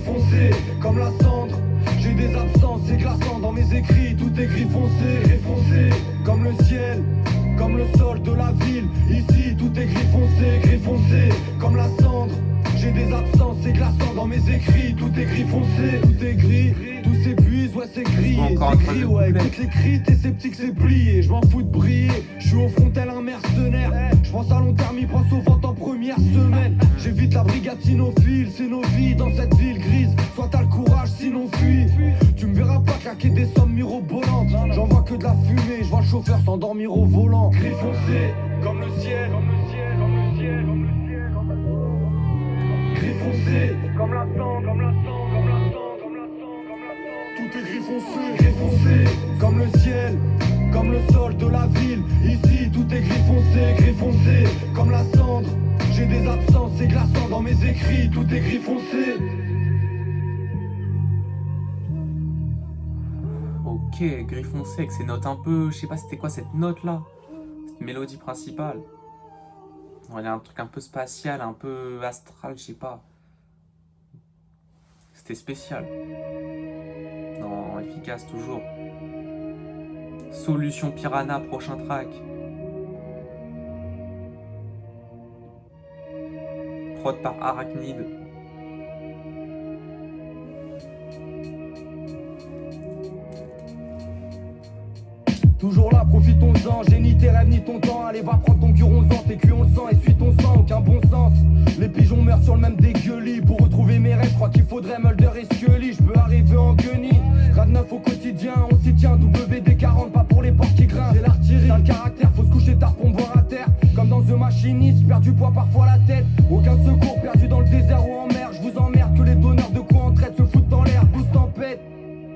foncé, comme la cendre. J'ai des absences, c'est glaçant dans mes écrits. Tout est gris foncé, comme le ciel, comme le sol de la ville. Ici tout est gris foncé, comme la cendre. J'ai des absences, c'est glaçant dans mes écrits. Tout est gris, tout s'épuise, ouais c'est gris. Encore C'est gris, ouais, écoute les cris, t'es sceptique, c'est plié. Je m'en fous de briller, je suis au front tel un mercenaire. Je pense à long terme, il pense aux ventes en première semaine. J'évite la brigatinophile, c'est nos vies dans cette ville grise. Soit t'as le courage, sinon fuis. Tu me verras pas claquer des sommes mirobolantes. J'en vois que de la fumée, je vois le chauffeur s'endormir au volant. Gris foncé, comme le ciel, gris foncé, comme la sang, tout est gris foncé, comme le ciel, comme le sol de la ville. Ici tout est gris foncé, comme la cendre. J'ai des absences, c'est glaçant dans mes écrits. Tout est gris foncé. Ok, gris foncé avec ces notes un peu... Je sais pas c'était quoi cette note là, cette mélodie principale. Il y a un truc un peu spatial, un peu astral, je sais pas. C'était spécial. Non, efficace toujours. Solution Piranha, prochain track. Prod par Arachnid. Toujours là, profitons-en, j'ai ni tes rêves ni ton temps. Allez, va prendre ton guronzan, tes culs on le sent, essuie ton sang, aucun bon sens. Les pigeons meurent sur le même dégueulis. Pour retrouver mes rêves, crois qu'il faudrait Mulder et Scully. Je peux arriver en guenille, grade 9 au quotidien. On s'y tient, WD-40, pas pour les portes qui grincent. J'ai l'artillerie, t'as le caractère, faut se coucher tard pour me voir à terre. Comme dans The Machinist, perds du poids parfois la tête. Aucun secours, perdu dans le désert ou en mer. Je vous emmerde que les donneurs de coups en traite se foutent dans l'air, douce tempête.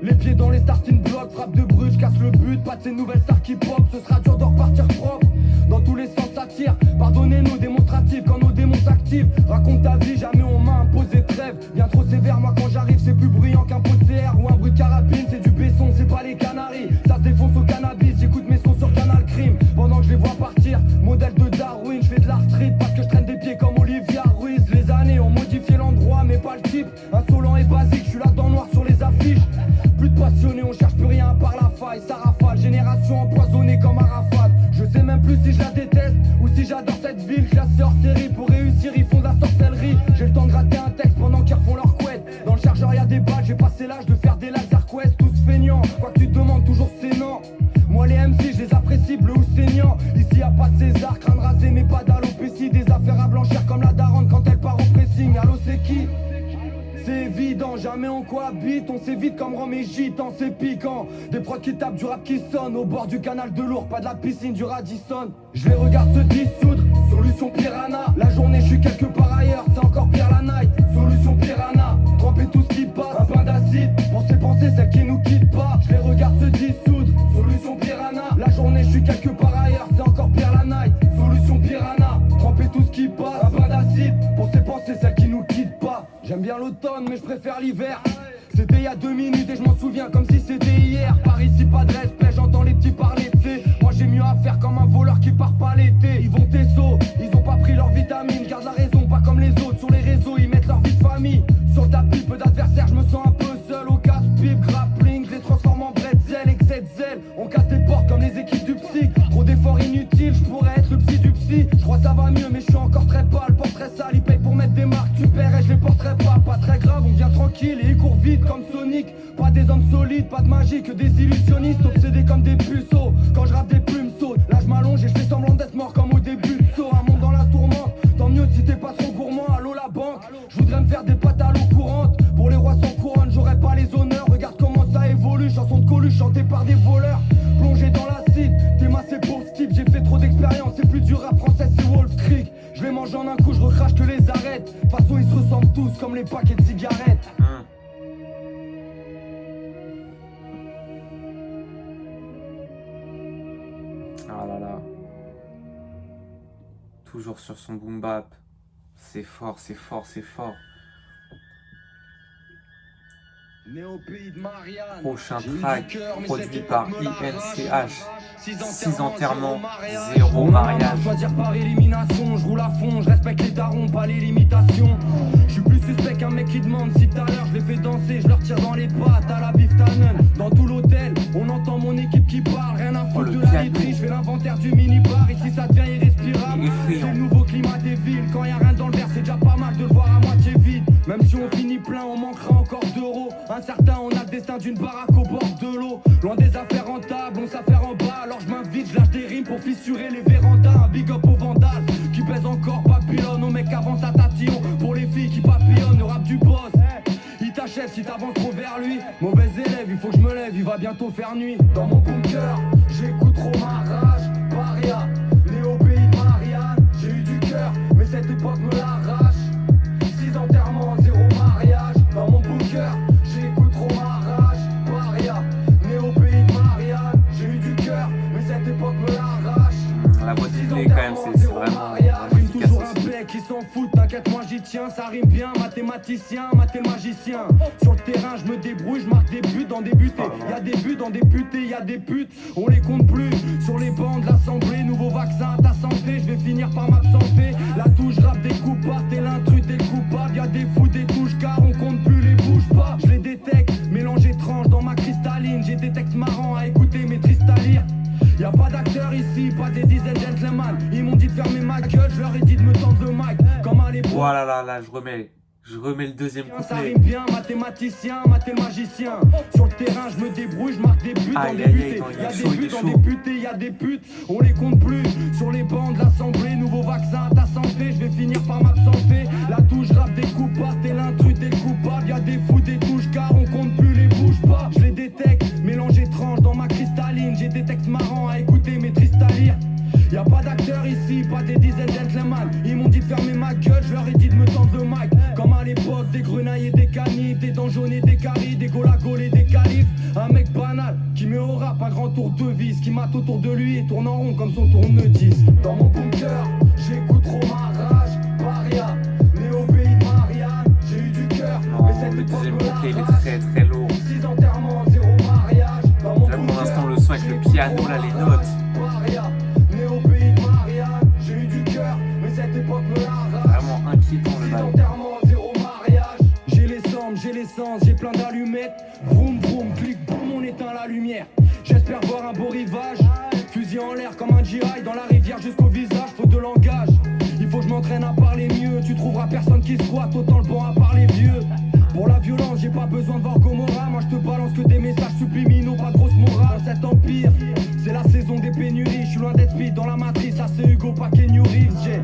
Les pieds dans les starting blocks, frappe de brut, je casse le but. Pas de ces nouvelles stars qui pop, ce sera dur de repartir propre. Dans tous les sens ça tire, pardonnez-nous démonstratifs quand nos démons s'activent. Raconte ta vie, jamais on m'a imposé de trêve. Bien trop sévère, moi quand j'arrive c'est plus bruyant qu'un pot de CR ou un bruit de carabine. C'est du Besson, c'est pas les Canaries. Ça se défonce au cannabis, j'écoute mes sons sur Canal Crime. Pendant que je les vois partir, modèle de Darwin. Je fais de la street parce que je traîne des pieds comme Olivia Ruiz. Les années ont modifié l'endroit mais pas le type. Insolent et basique, je suis là dans le noir sur les affiches. Plus de passionnés, on cherche plus rien à part la faille. Ça rafale, génération empoisonnée comme Arafat. Je sais même plus si je la déteste ou si j'adore cette ville. Classée hors série, pour réussir ils font de la sorcellerie. J'ai le temps de gratter un texte pendant qu'ils refont leur couette. Dans le chargeur y'a des balles, j'ai passé l'âge de faire des laser quests. Tous feignants, quoi que tu te demandes toujours c'est non. Moi les MC je les apprécie, bleu ou saignant. Ici y'a pas de César, crâne rasé mais pas d'alopécie. Des affaires à blanchir comme la daronne quand elle part au pressing. Allô c'est qui? C'est évident, jamais on cohabite, on s'évite comme Rome et Gitan, c'est piquant. Des prods qui tapent, du rap qui sonne, au bord du canal de Lourdes, pas de la piscine, du Radisson. Je les regarde se dissoudre, solution Piranha. La journée je suis quelque part ailleurs, c'est encore pire la night. Solution Piranha, tremper tout ce qui passe, un pain d'acide, penser celle qui nous quitte pas. Je les regarde se dissoudre, solution Piranha. La journée je suis quelque part ailleurs, c'est encore pire la night. Solution Piranha, tremper tout ce qui passe, un pain d'acide, penser celle qui nous quitte pas. J'aime bien l'automne mais je préfère l'hiver. C'était il y a 2 minutes et je m'en souviens comme si c'était hier. Par ici pas de respect, j'entends les petits parler de C. Moi j'ai mieux à faire comme un voleur qui part pas l'été. Ils vont tes sauts, ils ont pas pris leurs vitamines. Je garde la raison, pas comme les autres. Sur les réseaux ils mettent leur vie de famille. Sur le tapis, peu d'adversaires, je me sens un peu seul. Au casse-pipe, grappling, je les transforme en bretzel. Excès de zèle, on casse des portes comme les équipes du psy. Trop d'efforts inutiles, je pourrais être le psy du psy. Je crois ça va mieux mais je suis encore très pâle. Portrait sale, ils payent pour mettre des marques. Tu paierais, je les porterai pas très grave, on vient tranquille et ils courent vite comme Sonic. Pas des hommes solides, pas de magie, que des illusionnistes obsédés comme des puceaux. Quand je rappe des plumes sautent, là je m'allonge et je fais semblant d'être mort comme au début de saut. Un monde dans la tourmente, tant mieux si t'es pas trop gourmand. Allô la banque, je voudrais me faire des pattes à l'eau courante. Pour les rois sans couronne, j'aurais pas les honneurs. Regarde comment ça évolue, chanson de Coluche chantée par des voleurs. Plongé dans l'acide, t'es massé pour ce type. J'ai fait trop d'expérience, c'est plus du rap français, c'est Wolf Creek. Je les mange en un coup, je recrache que les arrête. De toute façon ils se ressemblent tous comme les paquets de cigarettes. Ah là là. Toujours sur son boom bap. C'est fort, c'est fort, c'est fort. Prochain track produit par INCH. 6 enterrements, 0 mariage. Choisir par élimination, je roule à fond, je respecte les darons, pas les limitations. Je suis plus suspect qu'un mec qui demande si tout à l'heure je les fais danser, je leur tire dans les pattes à la Biftanen. Dans tout l'hôtel, on entend mon équipe qui parle, rien à foutre de la literie, je fais l'inventaire du mini-bar, ici ça devient irrespirable. C'est le nouveau climat des villes, quand y a rien dans le verre c'est déjà pas mal de le voir à moitié vide. Même si on finit plein, on manquera encore d'euros. Incertain, on a le destin d'une baraque au bord de l'eau. Loin des affaires rentables, on s'affaire en bas. Alors je m'invite, je lâche des rimes pour fissurer les vérandas. Un big up aux vandales qui pèse encore Babylone. Aux mecs avancent à tatillon pour les filles qui papillonnent. Le rap du boss, il t'achève si t'avances trop vers lui. Mauvais élève, il faut que je me lève, il va bientôt faire nuit. Dans mon bunker, j'écoute trop ma rage. Paria, né au pays de Marianne. J'ai eu du cœur, mais cette époque me l'arrache. 6 enterrements, 0 mariage. Dans mon bunker, j'écoute trop ma rage. Paria, né au pays de Marianne. J'ai eu du cœur, mais cette époque me l'arrache. La voix sifflée quand même, c'est vraiment efficace Toujours un aussi. bec qui s'en fout, t'inquiète moi j'y tiens. Ça rime bien, mathématicien, maté le magicien. Sur le terrain je me débrouille, je marque des buts dans des butés. Y'a des buts dans des putés, y'a des putes, on les compte plus. Sur les bancs de l'assemblée, nouveau vaccin à ta santé. Je vais finir par m'absenter. La touche rap des coupards, t'es l'intrus, t'es le coupable. Y'a des fous, des touches car on compte plus les bouge pas. Je les détecte, mélange étrange dans ma cristalline. J'ai des textes marrants à écouter, mais tristes à lire. Y'a pas d'acteurs ici, pas des dizaines de gentlemen. Ils m'ont dit de fermer ma gueule, je leur ai dit de me tendre le mic. Comme à l'époque. Voilà, là, je remets le deuxième Ça couplet. rime bien, mathématicien, maté le magicien. Sur le terrain, je me débrouille, je marque des buts dans Aïe, des aïe, butés. aïe, il Y'a est des chaud, il buts est dans chaud. des putés, y'a des putes, on les compte plus. Sur les bancs de l'assemblée, nouveau vaccin à ta santé. Je vais finir par m'absenter. La touche rap des coupards, t'es l'intrus, t'es le coupable. Y'a des fous, des touches car on compte plus les bouge pas. Je les détecte, mélange étrange dans ma cristalline. J'ai des textes marrants à écouter, mais tristes à lire. Y'a pas d'acteurs ici, pas des dizaines de gentlemen. Ils m'ont dit de fermer ma gueule, je leur ai dit de me tendre le mic. Comme à l'époque, des grenailles et des canifs, des dents jaunes et des caries, des golagol et des califs. Un mec banal qui met au rap un grand tour de vis, qui mate autour de lui et tourne en rond comme son tournevis. Dans mon bunker, j'écoute trop ma rage. Paria, né au pays de Marianne. J'ai eu du cœur, mais cette Le époque deuxième me couplet, il est l'arrache. très très lourd. 6 enterrements, 0 mariage. Dans mon Là pour bunker, l'instant, le son avec le piano, là, les notes. Paria, né au pays de Marianne. J'ai eu du cœur, mais cette époque me l'arrache. Vraiment inquiétant le 6 bail. enterrements, 0 mariage. J'ai l'essence, j'ai plein d'allumettes. Vroom vroom, clic boum, on éteint la lumière. J'espère voir un beau rivage. Fusil en l'air comme un GI dans la rivière jusqu'au visage, faute de langage. Il faut que je m'entraîne à parler mieux. Tu trouveras personne qui squatte, autant le banc à parler vieux. Pour la violence, j'ai pas besoin de voir Gomorrah. Moi je te balance que des messages subliminaux, pas de grosse morale. Dans cet empire, c'est la saison des pénuries. Je suis loin d'être speed dans la matrice, ça c'est Hugo Paquet New Reeves. J'ai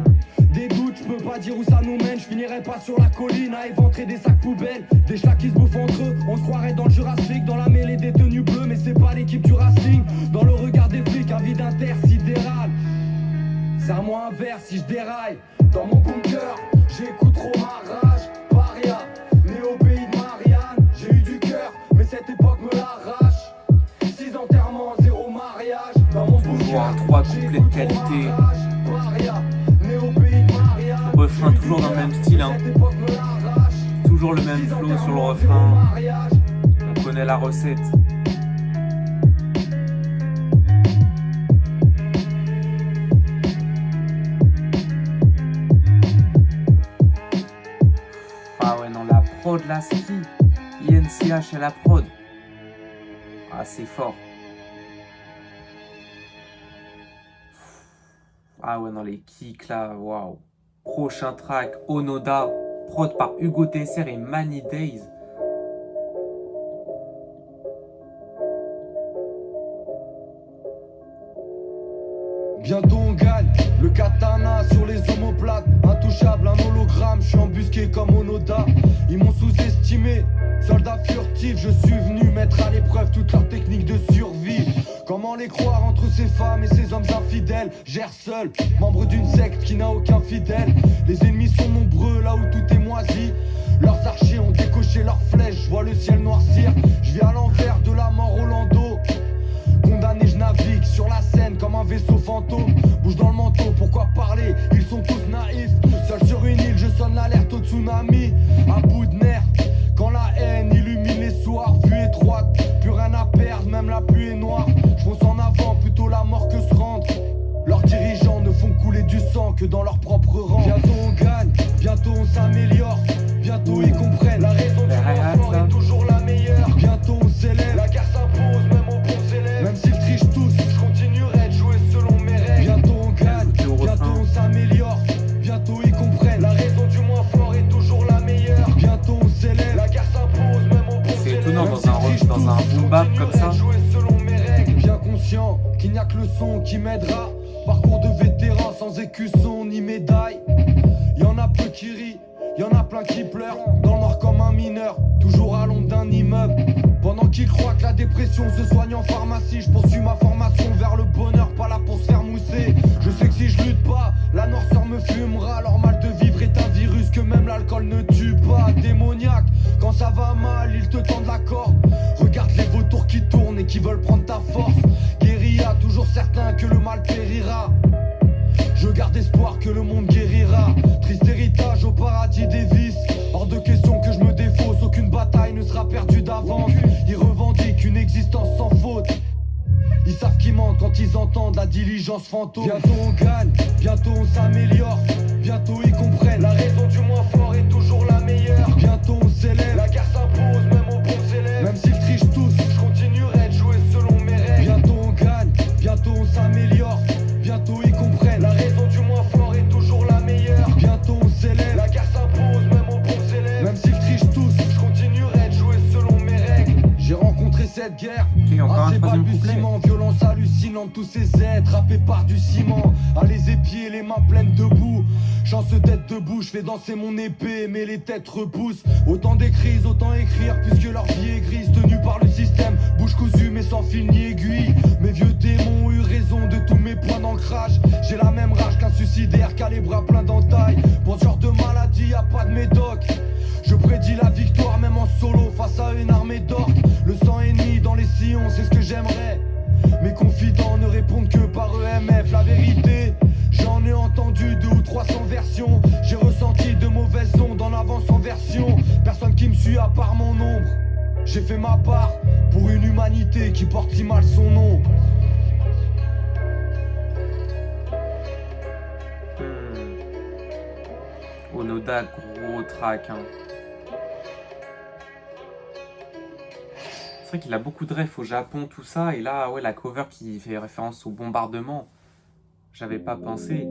des doutes, je peux pas dire où ça nous mène. Je finirai pas sur la colline à éventrer des sacs poubelles. Des chats qui se bouffent entre eux, on se croirait dans le Jurassique. Dans la mêlée des tenues bleues, mais c'est pas l'équipe du Racing. Dans le regard des flics, un vide intersidéral. Serre-moi un verre si je déraille. Dans mon bunker, j'écoute trop ma rage. Paria, né au pays de Marianne. J'ai eu du cœur, mais cette époque me l'arrache. 6 enterrements, 0 mariage. Dans mon Toujours un bunker, 3 couplets de j'écoute qualité. trop ma rage. Paria, né au pays de Marianne. Refrain toujours dans le même style, hein. Cette époque me l'arrache. Toujours le même 6 flow sur le enterrements, 0 refrain. mariage. On connaît la recette. Ah ouais, non, la prod là, c'est qui? INCH et la prod. Ah, c'est fort. Ah ouais, non, les kicks là, waouh. Prochain track, Onoda, prod par Hugo Tesser et Many Days. Bientôt on gagne, le katana sur les omoplates. Intouchable, un hologramme, je suis embusqué comme Onoda. Ils m'ont sous-estimé, soldat furtif. Je suis venu mettre à l'épreuve toute leur technique de survie. Comment les croire entre ces femmes et ces hommes infidèles? Gère seul, membre d'une secte qui n'a aucun fidèle. Les ennemis sont nombreux là où tout est moisi. Leurs archers ont décoché leurs flèches, je vois le ciel noircir. Je vis à l'envers de la mort au landau. Condamné, je navigue sur la Seine comme un vaisseau fantôme. Bouge dans le manteau, pourquoi parler? Ils sont tous naïfs. Seul sur une île, je sonne l'alerte au tsunami. À bout de nerfs, quand la haine illumine les soirs. que dans leur propre rang. Bientôt on gagne, bientôt on s'améliore. Bientôt ils comprennent, la raison du sport est toujours la meilleure. Bientôt on s'élève, la guerre s'impose même aux bons élèves. Même s'ils trichent tous, je continuerai de jouer selon mes règles. Bientôt on gagne, bientôt on s'améliore. Bientôt ils comprennent, la raison du moins fort est toujours la meilleure. Bientôt on s'élève, la guerre s'impose même aux bons élèves. C'est étonnant dans un boom bap comme ça. Bien conscient qu'il n'y a que le son qui m'aidera. Parcours de vétéran sans écusson ni médaille. Y'en a peu qui rient, y'en a plein qui pleurent. Dans le noir comme un mineur, toujours à l'ombre d'un immeuble. Pendant qu'ils croient que la dépression se soigne en pharmacie, je poursuis ma formation vers le bonheur, pas là pour se faire mousser. Je sais que si je lutte pas, la noirceur me fumera. Leur mal de vivre est un virus que même l'alcool ne tue pas. Démoniaque, quand ça va mal, ils te tendent la corde. Regarde les vautours qui tournent et qui veulent prendre ta force. Guérilla, toujours certain que le mal périra. Je garde espoir que le monde guérira. Triste héritage au paradis des vices. Hors de question que je me défausse, aucune bataille ne sera perdue d'avance. Ils revendiquent une existence sans faute. Ils savent qu'ils mentent quand ils entendent la diligence fantôme. Bientôt on gagne, bientôt on s'améliore. Bientôt ils comprennent, la raison du moins fort est toujours la meilleure. Bientôt on s'élève, la guerre s'impose même aux bons élèves. Même s'ils trichent tous, je continuerai de jouer selon mes règles. Bientôt on gagne, bientôt on s'améliore. Bientôt ils comprennent, la raison du moins fort est toujours la meilleure. Bientôt on s'élève, la guerre s'impose même aux bons élèves. Même s'ils trichent tous, je continuerai de jouer selon mes règles. J'ai rencontré cette guerre, encore un troisième couplet. violence hallucinante, tous ces êtres happés par du ciment. À les épier, les mains pleines de boue. Chance d'être debout, je fais danser mon épée, mais les têtes repoussent. Autant d'écrits, autant écrire, puisque leur vie est grise, tenue par le système. Bouche cousue, mais sans fil ni aiguille. Mes vieux démons ont eu raison de tous mes points d'ancrage. J'ai la même rage qu'un suicidaire, qui a les bras pleins d'entailles. Pour ce genre de maladie, y a pas de médoc. Je prédis la victoire, même en solo, face à une armée d'orques. Le sang ennemi dans les sillons, c'est ce que j'aimerais. Mes confidents ne répondent que par EMF. La vérité, j'en ai entendu 200 ou 300 versions. J'ai ressenti de mauvaises ondes en avance en version. Personne qui me suit à part mon ombre. J'ai fait ma part pour une humanité qui porte si mal son nom. Onoda, gros track. Hein. C'est vrai qu'il a beaucoup de refs au Japon, tout ça. Et là, ouais, la cover qui fait référence au bombardement. J'avais pas pensé.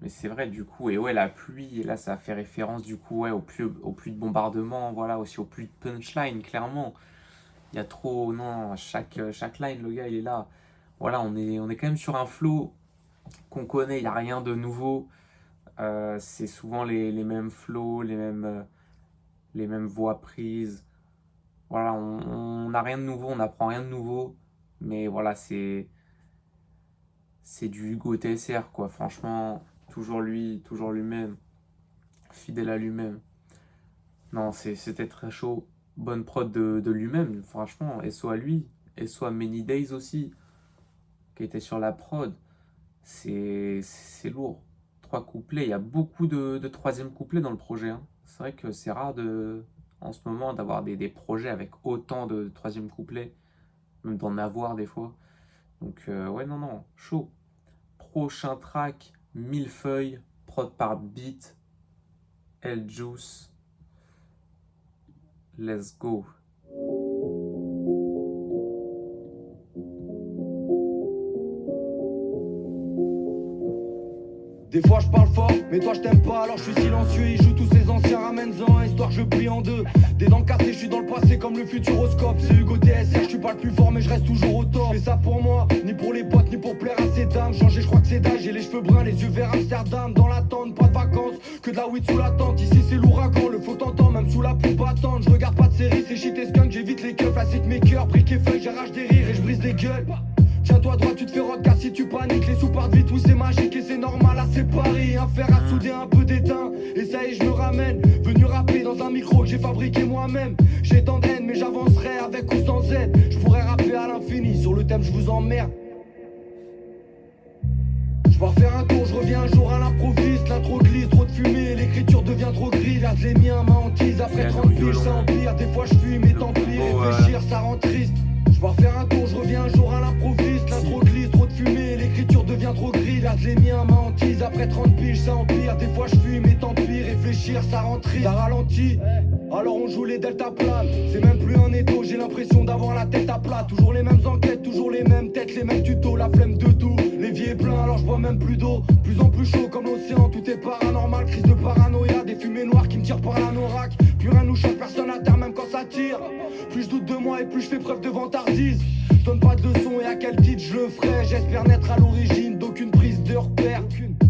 Mais c'est vrai, du coup. Et ouais, la pluie. Et là, ça fait référence, du coup, ouais, au pluie de bombardement. Voilà, aussi au pluie de punchline, clairement. Il y a trop. Non, chaque line, le gars, il est là. Voilà, on est quand même sur un flow qu'on connaît. Il n'y a rien de nouveau. C'est souvent les mêmes flows, les mêmes voix prises. Voilà, on n'a rien de nouveau, on n'apprend rien de nouveau. Mais voilà, c'est du Hugo TSR, quoi. Franchement, toujours lui, toujours lui-même. Fidèle à lui-même. Non, c'était très chaud. Bonne prod de lui-même, franchement. SO à lui. SO à Many Days aussi, qui était sur la prod. C'est lourd. 3 couplets, il y a beaucoup de troisième couplets dans le projet. Hein. C'est vrai que c'est rare en ce moment d'avoir des projets avec autant de troisième couplets, même d'en avoir des fois. Donc ouais, non, chaud. Prochain track, Millefeuille, prod par Beat, El Juice. Let's go. Des fois je parle fort, mais toi je t'aime pas, alors je suis silencieux. Ils jouent tous ces anciens, ramène-en, histoire que je plie en deux. Des dents cassées, je suis dans le passé comme le futuroscope. C'est Hugo TSR, je suis pas le plus fort, mais je reste toujours au top. Je fais ça pour moi, ni pour les potes, ni pour plaire à ces dames. Changer, je crois que c'est d'âge, j'ai les cheveux bruns, les yeux verts Amsterdam. Dans l'attente, pas de vacances, que de la weed sous la tente. Ici c'est l'ouragan, le faux t'entend, même sous la pompe attente. Je regarde pas de série, c'est shit et skunk, j'évite les keufs. La cite mes cœurs, briques et feuilles, j'arrache des rires et je brise des gueules. Tiens-toi droit, tu te fais rodka si tu paniques. Les sous partent vite, oui c'est magique et c'est normal à séparer. Un fer à souder, un peu d'étain, et ça y est je me ramène. Venu rapper dans un micro que j'ai fabriqué moi-même. J'ai tant de haine mais j'avancerai avec ou sans aide. Je pourrais rapper à l'infini, sur le thème je vous emmerde. Je pars faire un tour, je reviens un jour à l'improviste. L'intro glisse, trop de fumée, l'écriture devient trop grise. Garde les miens, ma hantise, après 30 piges ça empire. Des fois je fuis mais tant pis, réfléchir ça rend triste. Je pars faire un tour, je reviens un jour à l'improviste. L'intro glisse, trop de fumée, l'écriture devient trop grise. Garde rentrée, ça ralentit. Alors on joue les delta planes. C'est même plus un étau, j'ai l'impression d'avoir la tête à plat. Toujours les mêmes enquêtes, toujours les mêmes têtes, les mêmes tutos, la flemme de tout. L'évier est plein, alors je bois même plus d'eau. Plus en plus chaud comme l'océan, tout est paranormal. Crise de paranoïa, des fumées noires qui me tirent par la norac. Plus rien nous choque, personne à terre, même quand ça tire. Plus je doute de moi et plus je fais preuve de vantardise. Je donne pas de leçons et à quel titre je le ferai. J'espère n'être à l'origine d'aucune prise de repère.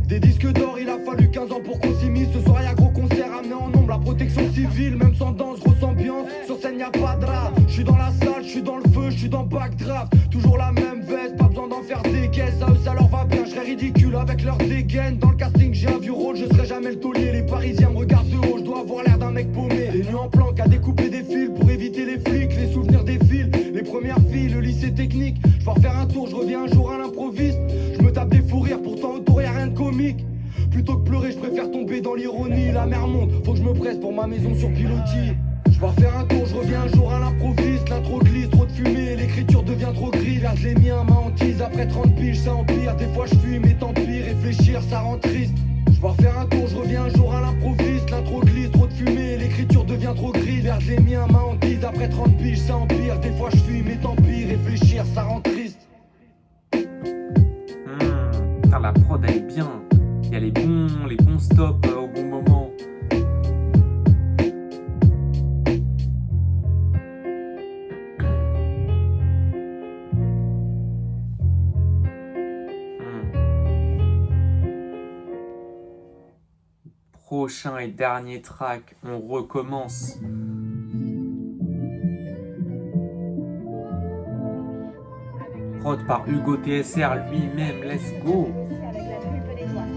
Des disques d'or, il a fallu 15 ans pour qu'on s'y mise. Ce soir y'a gros concert, amené en nombre la protection civile. Même sans danse, grosse ambiance, sur scène y'a pas de drap. Je suis dans la salle, je suis dans le feu, je suis dans backdraft. Toujours la même veste, pas besoin d'en faire des caisses. À eux ça leur va bien, je serais ridicule avec leur dégaine. Dans le casting j'ai un vieux rôle, je serai jamais le taulier. Les parisiens me regardent de haut, je dois avoir l'air d'un mec paumé. Les nuits en planque à découper des fils pour éviter les flics. Les souvenirs défilent, les premières filles, le lycée technique. Je pars faire un tour, je reviens un jour à l'improviste. Je me tape des fous rires, pourtant autour y'a rien de comique. Plutôt que pleurer, je préfère tomber dans l'ironie. La mer monte, faut que je me presse pour ma maison sur pilotis. Je pars faire un tour, je reviens un jour à l'improviste. L'intro glisse, trop de fumée, l'écriture devient trop grise. Là je l'ai mis à ma hantise, après 30 piges ça empire. Des fois je fuis mais tant pis, réfléchir ça rend triste. Je pars faire un tour, je reviens un jour à l'improviste. L'intro glisse, trop de fumée, l'écriture devient trop grise. Là je l'ai mis à ma hantise, après 30 piges ça empire. Des fois je fuis mais tant pis, réfléchir ça rend triste. Putain, la prod elle est bien. Il y a les bons stops au bon moment. Prochain et dernier track, on recommence. Prod par Hugo TSR lui-même, let's go. Avec la pulpe des doigts.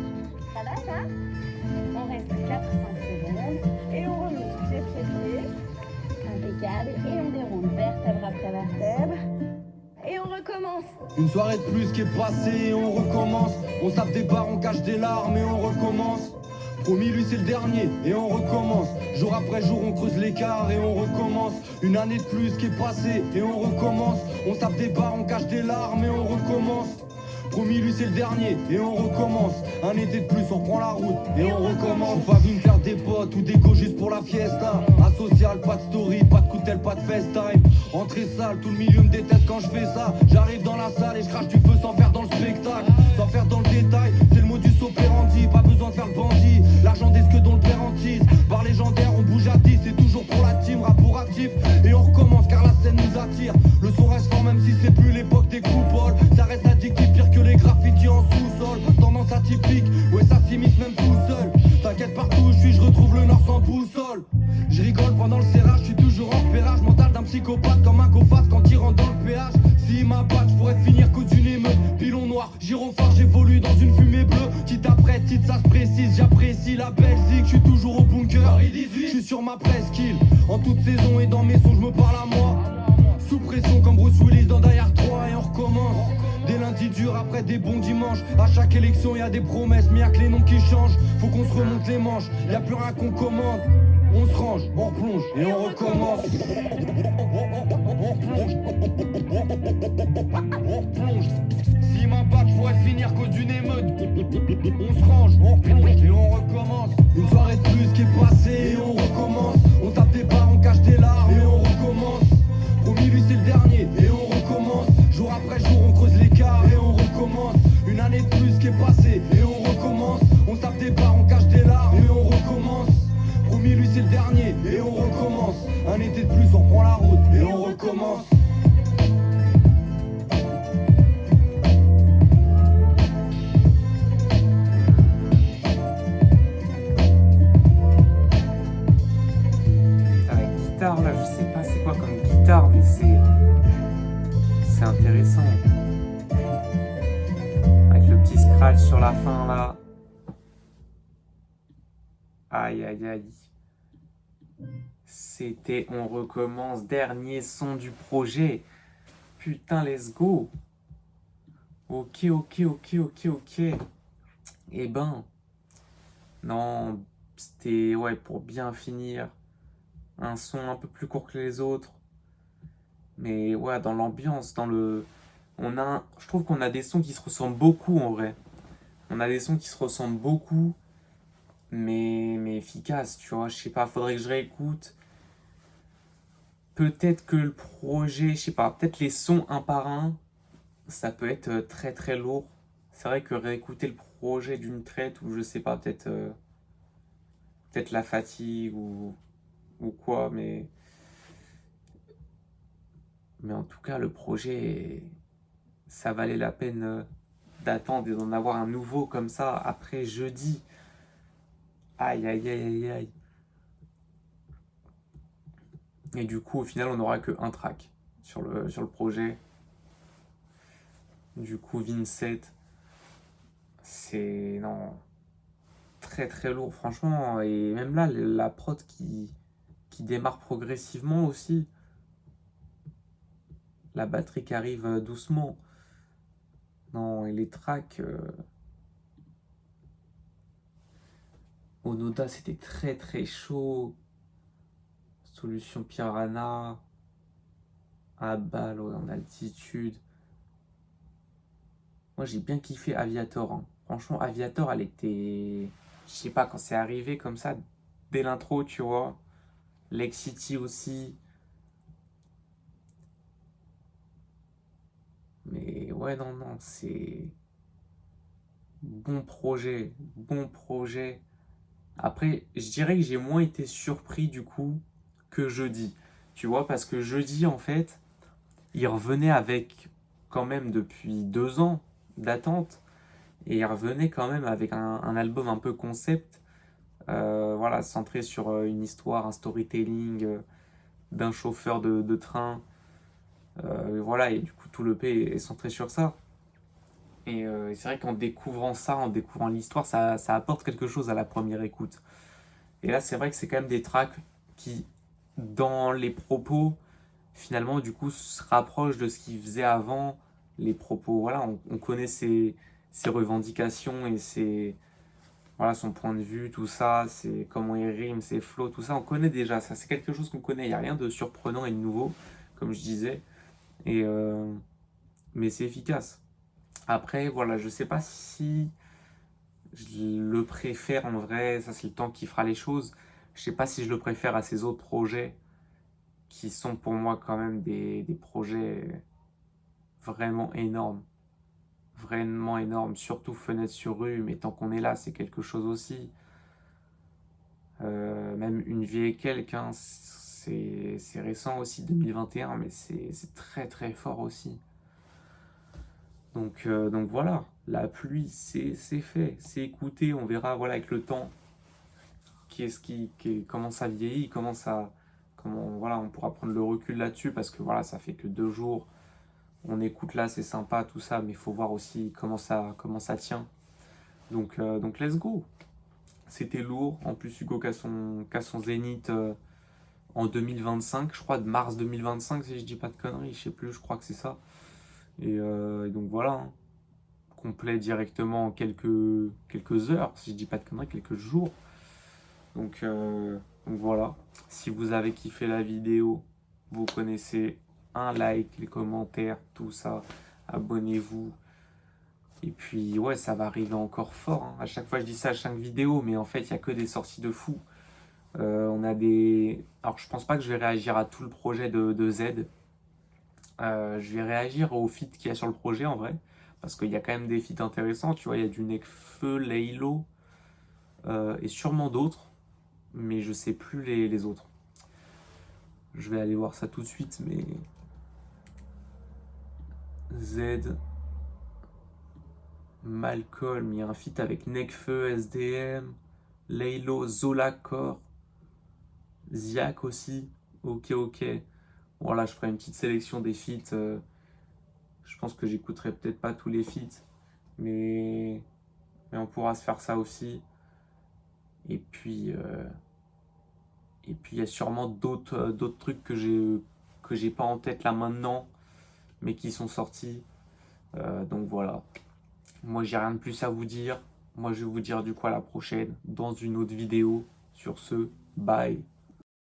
Ça va ça? On reste 4-5 secondes et on remonte pied. Impeccable. Et on déroule vertèbre après vertèbre. Et on recommence. Une soirée de plus qui est passée et on recommence. On tape des barres, on cache des larmes et on recommence. Promis, lui c'est le dernier et on recommence. Jour après jour on creuse l'écart et on recommence. Une année de plus qui est passée et on recommence. On tape des barres, on cache des larmes et on recommence. Promis, lui c'est le dernier et on recommence. Un été de plus, on prend la route et on recommence. On va venir faire des potes ou des go juste pour la fiesta. Asocial, pas de story, pas de coup de tel, pas de FaceTime. Entrée sale, tout le milieu me déteste quand je fais ça. J'arrive dans la salle et je crache du feu sans faire dans le spectacle. Sans faire dans le détail, c'est le modus operandi. Pas besoin de faire le bandit, l'argent des que dont le père hantise. Bar légendaire, on bouge à 10, c'est toujours pour la team, rapport actif. Et on recommence car la scène nous attire. Le son reste fort même si c'est plus l'époque des coupoles. Ça reste addictif, pire que les graffitis en sous-sol. Tendance atypique, ouais ça s'immisce même tout seul. T'inquiète partout où je suis, je retrouve le nord sans boussole. Je rigole pendant le serrage, je suis toujours en repérage mental d'un psychopathe comme un coface quand il rentre dans le péage. Si m'abattent, je pourrais finir cause d'une émeute. Pilon noir, gyrophare, j'évolue dans une fumée bleue. Titre après titre, ça se précise, j'apprécie la Belgique. Je suis toujours au bunker, je suis sur ma presqu'île. En toute saison et dans mes sons, je me parle à moi. Sous pression comme Bruce Willis dans Die Hard 3 et on recommence. Des lundis durs après des bons dimanches. À chaque élection y a des promesses, mais y'a que les noms qui changent. Faut qu'on se remonte les manches, y a plus rien qu'on commande. On se range, on replonge et on recommence. On replonge. Si m'abattent, je pourrais finir cause d'une émeute. On se range, on replonge et on recommence. Une soirée de plus qui est passée et on recommence. On tape des barres, on cache des larmes et on recommence. Promis, lui c'est le dernier et on recommence. Jour après jour, on creuse l'écart et on recommence. Une année de plus qui est passée et on recommence. On tape des barres, on cache des larmes et on recommence. Promis, lui c'est le dernier et on recommence. Un été de plus, on reprend la route et on recommence. La guitare là, je sais pas c'est quoi comme guitare, mais c'est intéressant. Avec le petit scratch sur la fin là. Aïe aïe aïe. C'était On recommence, dernier son du projet. Putain, let's go. Ok. Eh ben, non, c'était ouais pour bien finir. Un son un peu plus court que les autres. Mais ouais, dans l'ambiance, je trouve qu'on a des sons qui se ressemblent beaucoup en vrai. On a des sons qui se ressemblent beaucoup. mais efficace, tu vois. Je sais pas, faudrait que je réécoute. Peut-être que le projet, je sais pas, peut-être les sons un par un, ça peut être très très lourd. C'est vrai que réécouter le projet d'une traite, ou je sais pas, peut-être la fatigue ou quoi, mais en tout cas, le projet, ça valait la peine d'attendre et d'en avoir un nouveau comme ça après jeudi. Aïe, aïe, aïe, aïe, aïe. Et du coup, au final, on n'aura que un track sur le projet. Du coup, Vincent, c'est non, très très lourd, franchement. Et même là, la prod qui démarre progressivement aussi. La batterie qui arrive doucement. Non, et les tracks. Onoda, c'était très très chaud. Solution Piranha. À balle en altitude. Moi, j'ai bien kiffé Aviator, hein. Franchement, Aviator, elle était. Je sais pas, quand c'est arrivé comme ça, dès l'intro, tu vois. Lake City aussi. Mais ouais, non, non, c'est. Bon projet. Bon projet. Après, je dirais que j'ai moins été surpris du coup que jeudi. Tu vois, parce que jeudi, en fait, il revenait avec quand même depuis 2 ans d'attente. Et il revenait quand même avec un album un peu concept. Voilà, centré sur une histoire, un storytelling d'un chauffeur de train. Et voilà, et du coup, tout le l'EP est centré sur ça. Et c'est vrai qu'en découvrant ça, en découvrant l'histoire, ça apporte quelque chose à la première écoute. Et là, c'est vrai que c'est quand même des tracks qui, dans les propos, finalement, du coup, se rapprochent de ce qu'il faisait avant. Les propos, voilà, on connaît ses revendications et voilà, son point de vue, tout ça, c'est comment il rime, ses flows, tout ça, on connaît déjà. Ça, c'est quelque chose qu'on connaît. Il n'y a rien de surprenant et de nouveau, comme je disais. Et, mais c'est efficace. Après, voilà, je sais pas si je le préfère en vrai, ça c'est le temps qui fera les choses. Je sais pas si je le préfère à ces autres projets qui sont pour moi quand même des projets vraiment énormes. Vraiment énormes, surtout Fenêtre sur rue, mais tant qu'on est là, c'est quelque chose aussi. Même Une vie et quelques, hein, c'est récent aussi, 2021, mais c'est très très fort aussi. Donc voilà, la pluie, c'est fait, c'est écouté, on verra voilà, avec le temps comment ça vieillit, voilà, on pourra prendre le recul là-dessus parce que voilà, ça fait que 2 jours, on écoute là, c'est sympa, tout ça, mais il faut voir aussi comment ça tient. Donc let's go. C'était lourd, en plus Hugo qui a son zénith en 2025, je crois de mars 2025 si je dis pas de conneries, je sais plus, je crois que c'est ça. Et donc voilà, hein. Complet directement en quelques heures, si je dis pas de conneries, quelques jours. Donc voilà, si vous avez kiffé la vidéo, vous connaissez, un like, les commentaires, tout ça, abonnez-vous. Et puis ouais, ça va arriver encore fort, hein. À chaque fois je dis ça à chaque vidéo, mais en fait il n'y a que des sorties de fou. On a des. Alors je pense pas que je vais réagir à tout le projet de Z. Je vais réagir aux feats qu'il y a sur le projet en vrai. Parce qu'il y a quand même des feats intéressants, tu vois, il y a du Nekfeu, Laylo, et sûrement d'autres, mais je sais plus les autres. Je vais aller voir ça tout de suite, mais Z, Malcolm, il y a un feat avec Nekfeu, SDM, Laylo, Zola Core, Ziak aussi. Ok, ok. Voilà, je ferai une petite sélection des feats. Je pense que j'écouterai peut-être pas tous les feats, mais on pourra se faire ça aussi. Et puis il y a sûrement d'autres trucs que j'ai pas en tête là maintenant, mais qui sont sortis. Donc voilà. Moi, j'ai rien de plus à vous dire. Moi, je vais vous dire du coup à la prochaine dans une autre vidéo. Sur ce, bye.